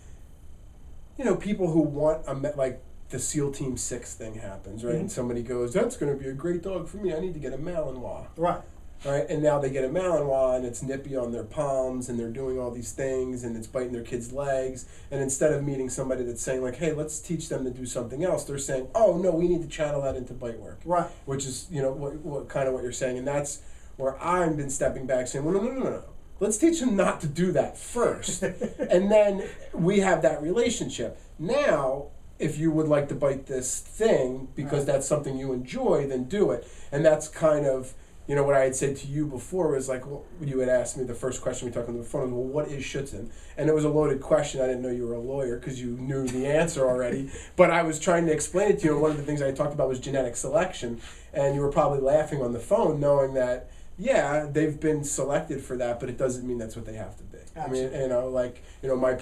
people who want like the SEAL Team 6 thing happens, right? Mhm. And somebody goes, "That's going to be a great dog for me. I need to get a Malinois." Right. Right, and now they get a Malinois, and it's nippy on their palms, and they're doing all these things, and it's biting their kids' legs. And instead of meeting somebody that's saying like, "Hey, let's teach them to do something else," they're saying, "Oh no, we need to channel that into bite work," Right. which is what kind of what you're saying, and that's where I've been stepping back, saying, "Well, no. Let's teach them not to do that first, and then we have that relationship. Now, if you would like to bite this thing because Right. that's something you enjoy, then do it." And that's kind of what I had said to you before was like, well, you had asked me the first question we talked on the phone was, well, what is Schutzhund? And it was a loaded question. I didn't know you were a lawyer because you knew the answer already. But I was trying to explain it to you, and one of the things I talked about was genetic selection. And you were probably laughing on the phone knowing that, yeah, they've been selected for that, but it doesn't mean that's what they have to be. Absolutely. I mean, my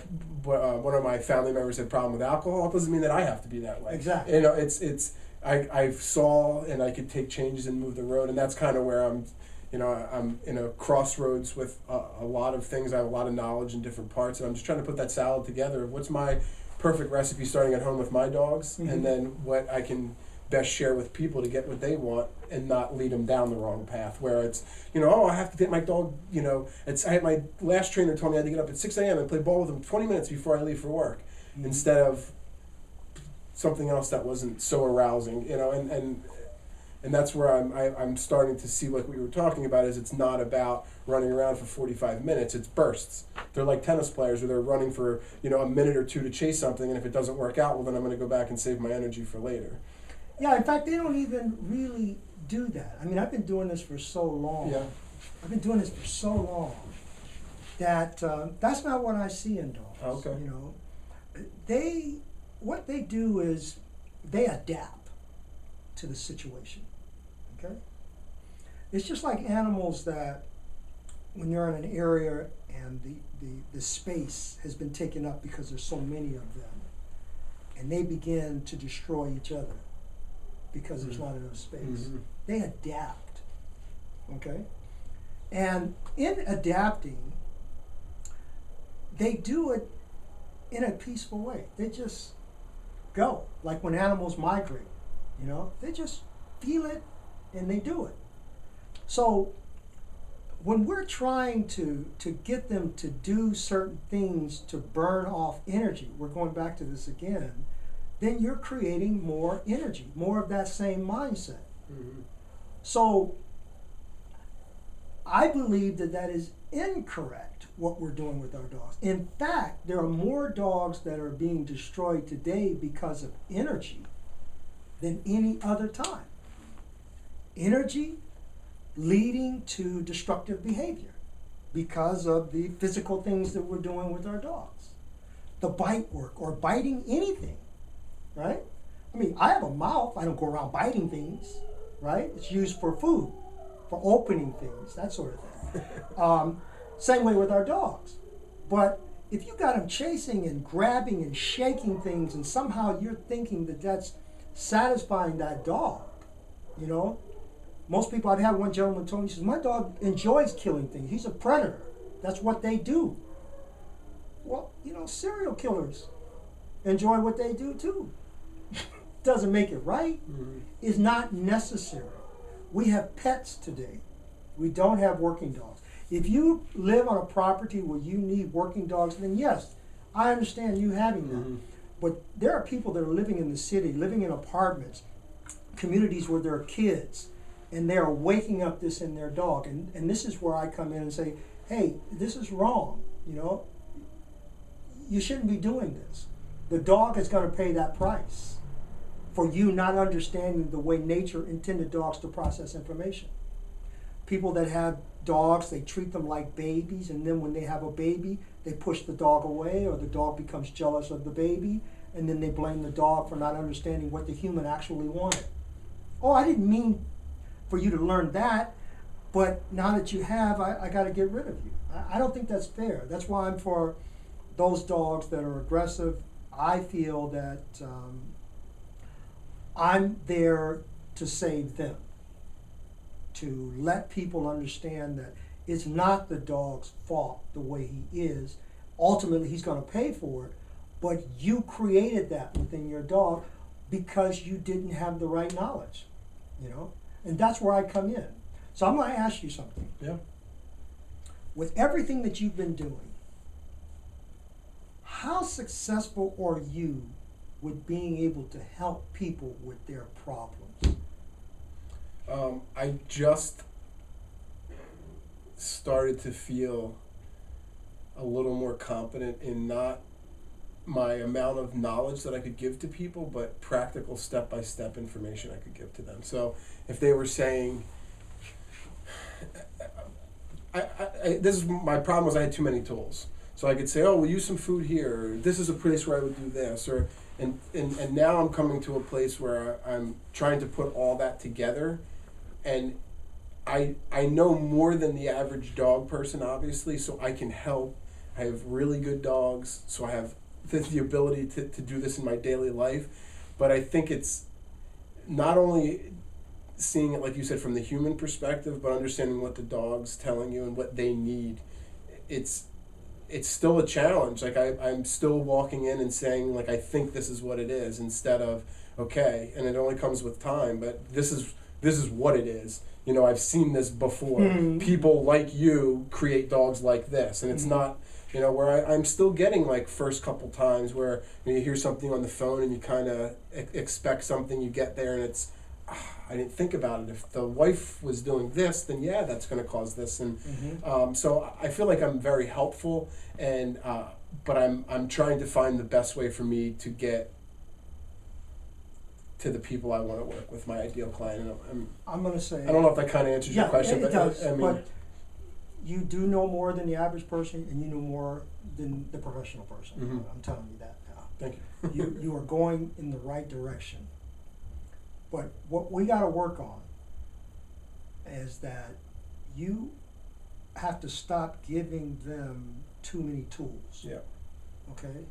one of my family members had a problem with alcohol. It doesn't mean that I have to be that way. Exactly. It's I saw and I could take changes and move the road, and that's kind of where I'm in a crossroads with a lot of things. I have a lot of knowledge in different parts, and I'm just trying to put that salad together of what's my perfect recipe starting at home with my dogs, Mhm. and then what I can best share with people to get what they want and not lead them down the wrong path where it's, I have to get my dog, I had my last trainer told me I had to get up at 6 a.m. and play ball with him 20 minutes before I leave for work Mhm. instead of something else that wasn't so arousing, and that's where I'm starting to see like what you were talking about is it's not about running around for 45 minutes, it's bursts. They're like tennis players where they're running for, a minute or two to chase something, and if it doesn't work out, well then I'm going to go back and save my energy for later. Yeah, in fact, they don't even really do that. I mean, I've been doing this for so long. Yeah. I've been doing this for so long that that's not what I see in dogs. Okay. What they do is they adapt to the situation. Okay. It's just like animals that when you're in an area and the space has been taken up because there's so many of them, and they begin to destroy each other because there's not enough space. Mm-hmm. They adapt, okay? And in adapting, they do it in a peaceful way. They just go, like when animals migrate, they just feel it and they do it. So when we're trying to get them to do certain things to burn off energy, we're going back to this again, then you're creating more energy, more of that same mindset. Mm-hmm. So I believe that is incorrect, what we're doing with our dogs. In fact, there are more dogs that are being destroyed today because of energy than any other time. Energy leading to destructive behavior because of the physical things that we're doing with our dogs. The bite work or biting anything, right? I mean, I have a mouth. I don't go around biting things, right? It's used for food, for opening things, that sort of thing. Same way with our dogs. But if you got them chasing and grabbing and shaking things and somehow you're thinking that that's satisfying that dog, most people, I've had one gentleman told me, he says, my dog enjoys killing things. He's a predator. That's what they do. Well, serial killers enjoy what they do too. Doesn't make it right. Mm-hmm. Is not necessary. We have pets today. We don't have working dogs. If you live on a property where you need working dogs, then yes, I understand you having them. Mm-hmm. But there are people that are living in the city, living in apartments, communities where there are kids, and they are waking up this in their dog. And this is where I come in and say, hey, this is wrong. You shouldn't be doing this. The dog is going to pay that price for you not understanding the way nature intended dogs to process information. People that have dogs, they treat them like babies, and then when they have a baby, they push the dog away, or the dog becomes jealous of the baby, and then they blame the dog for not understanding what the human actually wanted. Oh, I didn't mean for you to learn that, but now that you have, I got to get rid of you. I don't think that's fair. That's why I'm for those dogs that are aggressive. I feel that I'm there to save them, to let people understand that it's not the dog's fault the way he is. Ultimately, he's going to pay for it, but you created that within your dog because you didn't have the right knowledge, you know? And that's where I come in. So I'm going to ask you something. Yeah. With everything that you've been doing, how successful are you with being able to help people with their problems? I just started to feel a little more confident in not my amount of knowledge that I could give to people, but practical step-by-step information I could give to them. So if they were saying, this is my problem was I had too many tools. So I could say, oh, we'll use some food here, or this is a place where I would do this, or and now I'm coming to a place where I'm trying to put all that together, and I know more than the average dog person, obviously, so I can help. I have really good dogs, so I have the ability to do this in my daily life. But I think it's not only seeing it, like you said, from the human perspective, but understanding what the dog's telling you and what they need. It's still a challenge. Like I'm still walking in and saying, like, I think this is what it is, instead of, okay, and it only comes with time, but this is what it is. You know, I've seen this before. Mm-hmm. People like you create dogs like this, and it's not, you know, where I'm still getting, like, first couple times where you hear something on the phone and you kind of expect something, you get there and it's, I didn't think about it. If the wife was doing this, then yeah, that's going to cause this. And so I feel like I'm very helpful, and but I'm trying to find the best way for me to get to the people I want to work with, my ideal client. And I'm going to say... I don't know if that kind of answers your question, it but does, I mean... but you do know more than the average person, and you know more than the professional person. Mhm. I'm telling you that now. Thank you. You are going in the right direction. But what we got to work on is that you have to stop giving them too many tools. Yeah. Okay?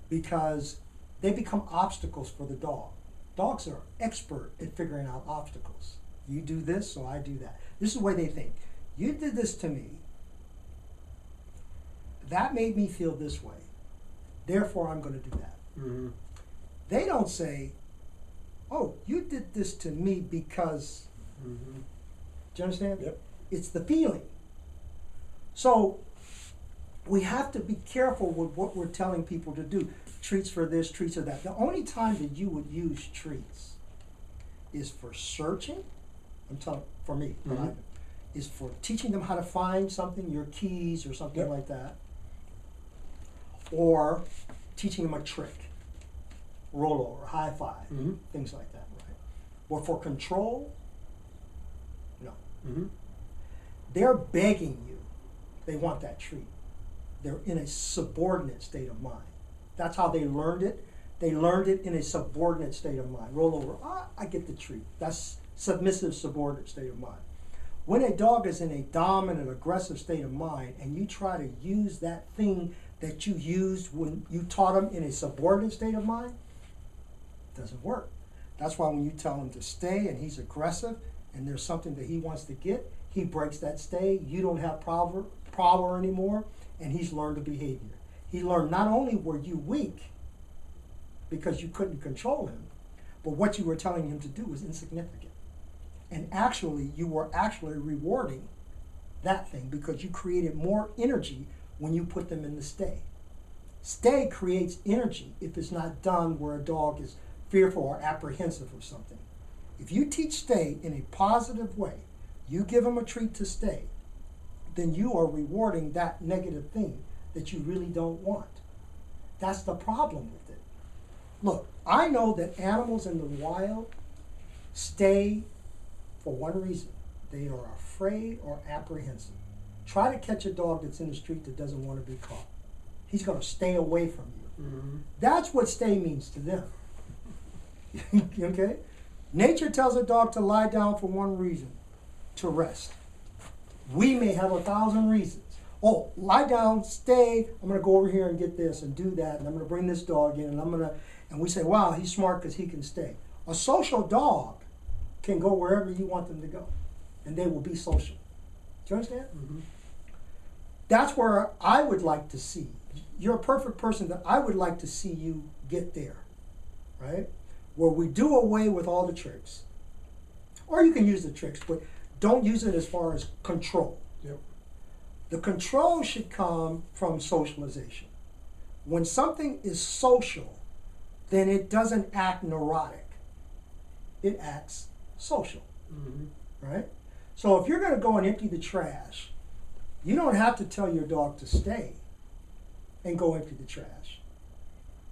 Because they become obstacles for the dog. Dogs are expert at figuring out obstacles. You do this, so I do that. This is the way they think. You did this to me. That made me feel this way. Therefore, I'm going to do that. Mm-hmm. They don't say, oh, you did this to me because, Mm-hmm. do you understand? Yep. It's the feeling. So we have to be careful with what we're telling people to do. Treats for this, treats for that. The only time that you would use treats is for searching. I'm telling, for me, what I Mhm. do, is for teaching them how to find something, your keys or something Yep. like that, or teaching them a trick, rollover, high five, Mm-hmm. things like that, right? But for control, no. Mm-hmm. They're begging you. They want that treat. They're in a subordinate state of mind. That's how they learned it. They learned it in a subordinate state of mind. Roll over, I get the treat. That's submissive, subordinate state of mind. When a dog is in a dominant, aggressive state of mind, and you try to use that thing that you used when you taught him in a subordinate state of mind, it doesn't work. That's why when you tell him to stay and he's aggressive and there's something that he wants to get, he breaks that stay. You don't have power anymore, and he's learned the behavior. He learned not only were you weak because you couldn't control him, but what you were telling him to do was insignificant. And actually, you were actually rewarding that thing because you created more energy when you put them in the stay. Stay creates energy if it's not done where a dog is fearful or apprehensive of something. If you teach stay in a positive way, you give them a treat to stay, then you are rewarding that negative thing that you really don't want. That's the problem with it. Look, I know that animals in the wild stay for one reason. They are afraid or apprehensive. Try to catch a dog that's in the street that doesn't want to be caught. He's going to stay away from you. Mm-hmm. That's what stay means to them. Okay? Nature tells a dog to lie down for one reason, to rest. We may have 1,000 reasons. Oh, lie down, stay, I'm going to go over here and get this and do that, and I'm going to bring this dog in, and we say, wow, he's smart because he can stay. A social dog can go wherever you want them to go, and they will be social. Do you understand? Mm-hmm. That's where I would like to see. You're a perfect person that I would like to see you get there, right? Where we do away with all the tricks. Or you can use the tricks, but don't use it as far as control. Yep. The control should come from socialization. When something is social, then it doesn't act neurotic. It acts social, Mm-hmm. right? So if you're going to go and empty the trash, you don't have to tell your dog to stay and go empty the trash.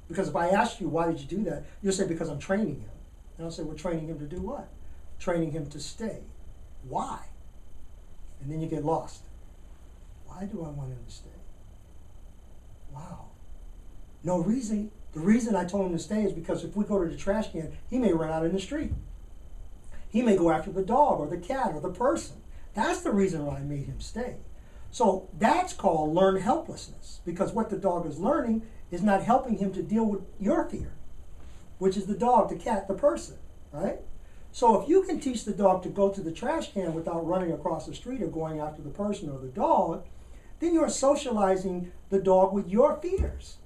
Because if I ask you, why did you do that? You'll say, because I'm training him. And I'll say, we're training him to do what? Training him to stay. Why? And then you get lost. Why do I want him to stay? Wow. No reason. The reason I told him to stay is because if we go to the trash can, he may run out in the street. He may go after the dog or the cat or the person. That's the reason why I made him stay. So that's called learned helplessness, because what the dog is learning is not helping him to deal with your fear, which is the dog, the cat, the person, right? So if you can teach the dog to go to the trash can without running across the street or going after the person or the dog, then you're socializing the dog with your fears,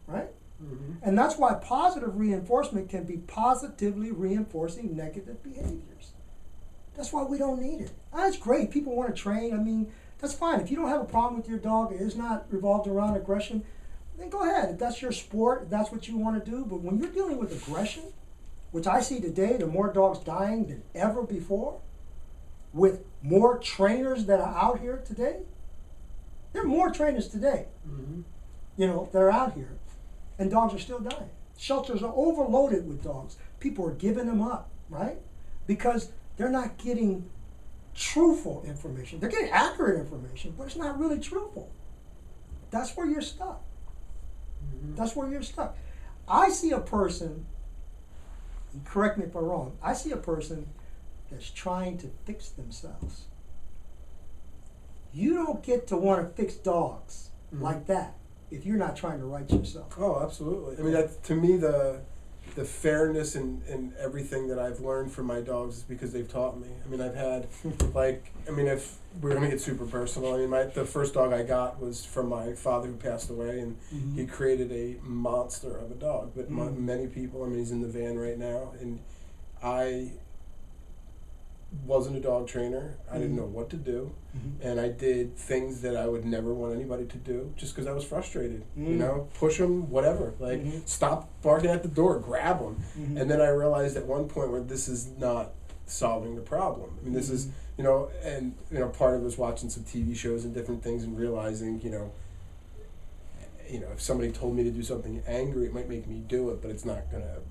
right? Mm-hmm. And that's why positive reinforcement can be positively reinforcing negative behaviors. That's why we don't need it. That's great. People want to train. I mean, that's fine. If you don't have a problem with your dog, it is not revolved around aggression, then go ahead. If that's your sport, if that's what you want to do. But when you're dealing with aggression, which I see today, there are more dogs dying than ever before, with more trainers that are out here today. There are more trainers today, Mm-hmm. that are out here, and dogs are still dying. Shelters are overloaded with dogs. People are giving them up, right? Because they're not getting truthful information. They're getting accurate information, but it's not really truthful. That's where you're stuck. Mm-hmm. That's where you're stuck. I see a person, and correct me if I'm wrong, I see a person that's trying to fix themselves. You don't get to want to fix dogs Mhm. like that if you're not trying to right yourself. Oh, absolutely. I mean, that, to me, the fairness in everything that I've learned from my dogs is because they've taught me. I mean, I've had, if we're going to get super personal, I mean, the first dog I got was from my father who passed away, and he created a monster of a dog. But many people, I mean, he's in the van right now, and I wasn't a dog trainer. I didn't know what to do. And I did things that I would never want anybody to do just because I was frustrated. Push them, whatever. Stop barking at the door, grab them. And then I realized at one point where this is not solving the problem. I mean, this is, part of it was watching some TV shows and different things and realizing, if somebody told me to do something angry, it might make me do it, but it's not going to,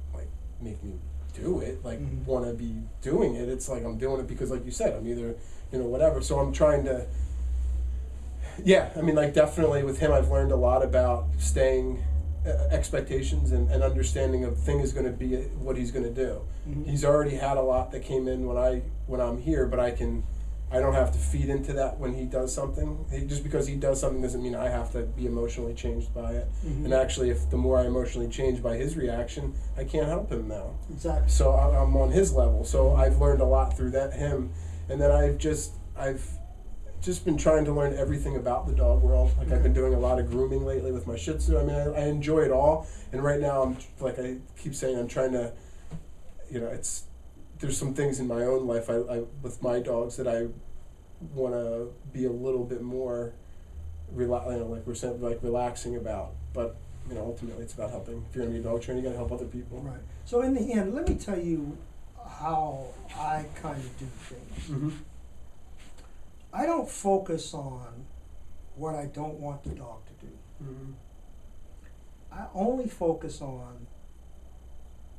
make me do it, want to be doing it. It's like I'm doing it because, like you said, I'm either, whatever. So I'm trying to, definitely with him, I've learned a lot about staying expectations and understanding of thing is going to be what he's going to do. He's already had a lot that came in when I'm here, but I don't have to feed into that when he does something. Just because he does something doesn't mean I have to be emotionally changed by it. And actually, if the more I emotionally change by his reaction, I can't help him now. Exactly. So I'm on his level. So I've learned a lot through him, and then I've just been trying to learn everything about the dog world. I've been doing a lot of grooming lately with my Shih Tzu. I mean, I enjoy it all, and right now I'm I keep saying, I'm trying to, there's some things in my own life I with my dogs that I want to be a little bit more relaxing about. But ultimately it's about helping. If you're gonna be a dog trainer, you gotta help other people. Right. So in the end, let me tell you how I kind of do things. I don't focus on what I don't want the dog to do. I only focus on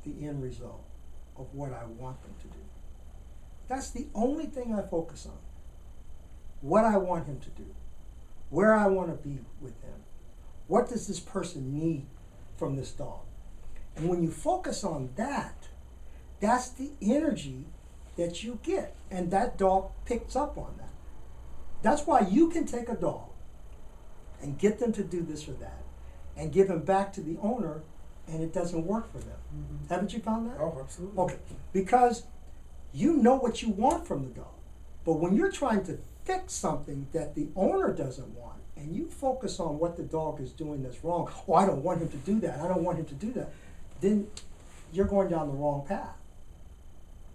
the end result of what I want them to do. That's the only thing I focus on. What I want him to do, where I want to be with him. What does this person need from this dog? And when you focus on that, that's the energy that you get. And that dog picks up on that. That's why you can take a dog and get them to do this or that and give him back to the owner, and it doesn't work for them. Mm-hmm. Haven't you found that? Oh, absolutely. Okay, because you know what you want from the dog. But when you're trying to fix something that the owner doesn't want, and you focus on what the dog is doing that's wrong, oh, I don't want him to do that, I don't want him to do that, then you're going down the wrong path.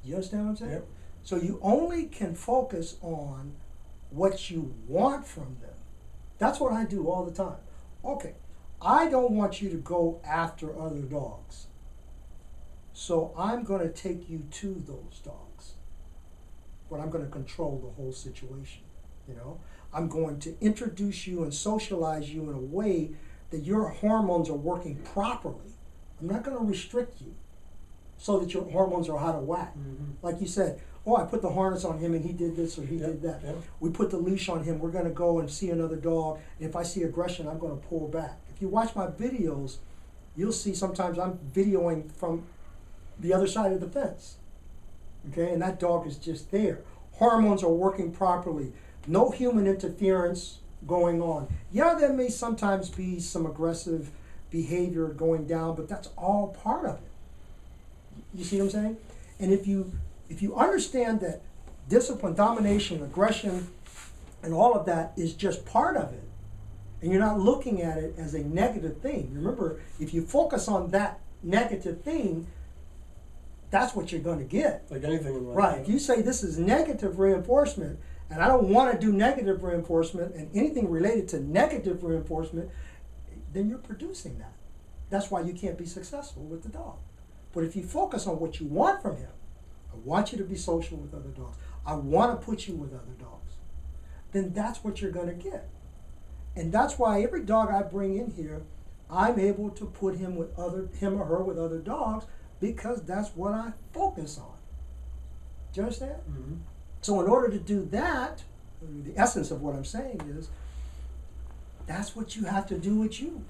You understand what I'm saying? Yep. So you only can focus on what you want from them. That's what I do all the time. Okay, I don't want you to go after other dogs. So I'm going to take you to those dogs. But I'm going to control the whole situation, you know? I'm going to introduce you and socialize you in a way that your hormones are working properly. I'm not going to restrict you so that your hormones are out of whack. Mm-hmm. Like you said, oh, I put the harness on him and he did this or he Yep, did that. yep. We put the leash on him, we're going to go and see another dog. And if I see aggression, I'm going to pull back. If you watch my videos, you'll see sometimes I'm videoing from the other side of the fence. Okay, and that dog is just there. Hormones are working properly. No human interference going on. Yeah, there may sometimes be some aggressive behavior going down, but that's all part of it. You see what I'm saying? And if you understand that discipline, domination, aggression, and all of that is just part of it, and you're not looking at it as a negative thing. Remember, if you focus on that negative thing, that's what you're going to get. Like anything in life. Right. If you say this is negative reinforcement, and I don't want to do negative reinforcement and anything related to negative reinforcement, then you're producing that. That's why you can't be successful with the dog. But if you focus on what you want from him, I want you to be social with other dogs, I want to put you with other dogs, then that's what you're going to get. And that's why every dog I bring in here, I'm able to put him or her with other dogs, because that's what I focus on. Do you understand? Mm-hmm. So in order to do that, the essence of what I'm saying is, that's what you have to do with you.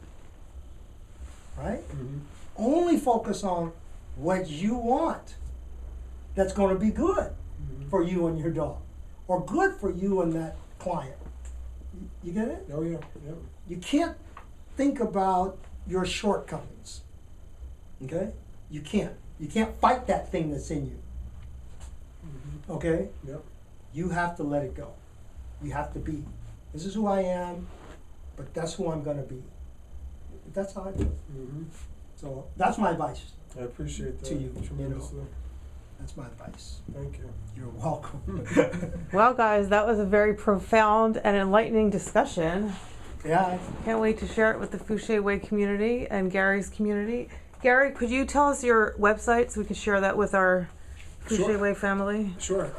Right? Mm-hmm. Only focus on what you want that's going to be good Mm-hmm. for you and your dog, or good for you and that client. You get it? Oh yeah, yeah. You can't think about your shortcomings. Okay? You can't. You can't fight that thing that's in you. Mm-hmm. Okay? Yep. You have to let it go. You have to be. This is who I am, but that's who I'm going to be. That's how I do it. Mm-hmm. So that's my advice. I appreciate that To you, tremendously. That's my advice. Thank you. You're welcome. Well, guys, that was a very profound and enlightening discussion. Yeah. Can't wait to share it with the Fouché Way community and Gary's community. Gary, could you tell us your website so we can share that with our Fouché Sure. Way family? Sure.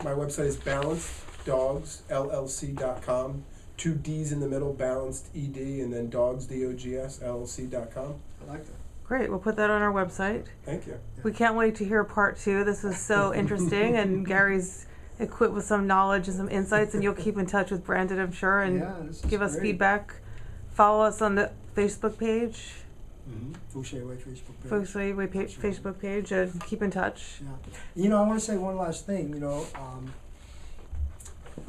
My website is balanceddogsllc.com. 2 D's in the middle, balanced ED, and then dogs, DOGS, LLC.com. I like that. Great, we'll put that on our website. Thank you. We can't wait to hear part 2. This was so interesting, and Gary's equipped with some knowledge and some insights, and you'll keep in touch with Brandon, I'm sure, and Yeah, this is give us great. feedback. Follow us on the Facebook page, Fouché Way Facebook page. Fouché Way Facebook page, and keep in touch. Yeah. You know, I want to say one last thing. You know,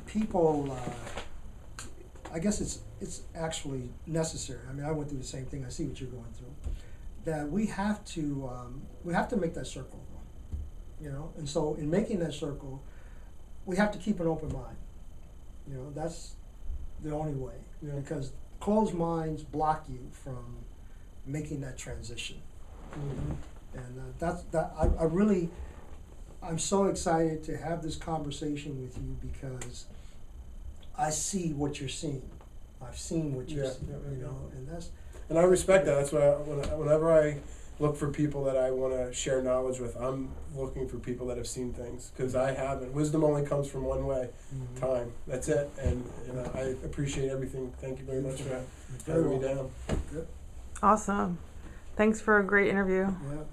people. I guess it's actually necessary. I mean, I went through the same thing. I see what you're going through. That we have to make that circle. You know, and so in making that circle, we have to keep an open mind. You know, that's the only way. Yeah. Because closed minds block you from making that transition. Mm-hmm. And I'm so excited to have this conversation with you, because I see what you're seeing. I've seen what you're Yeah, seeing, yeah, yeah, you know, and that's, And I respect that. That's why whenever I look for people that I want to share knowledge with, I'm looking for people that have seen things, because I haven't. Wisdom only comes from one way, time. That's it. And I appreciate everything. Thank you very much for Very having me well. down. Awesome. Thanks for a great interview. Yeah.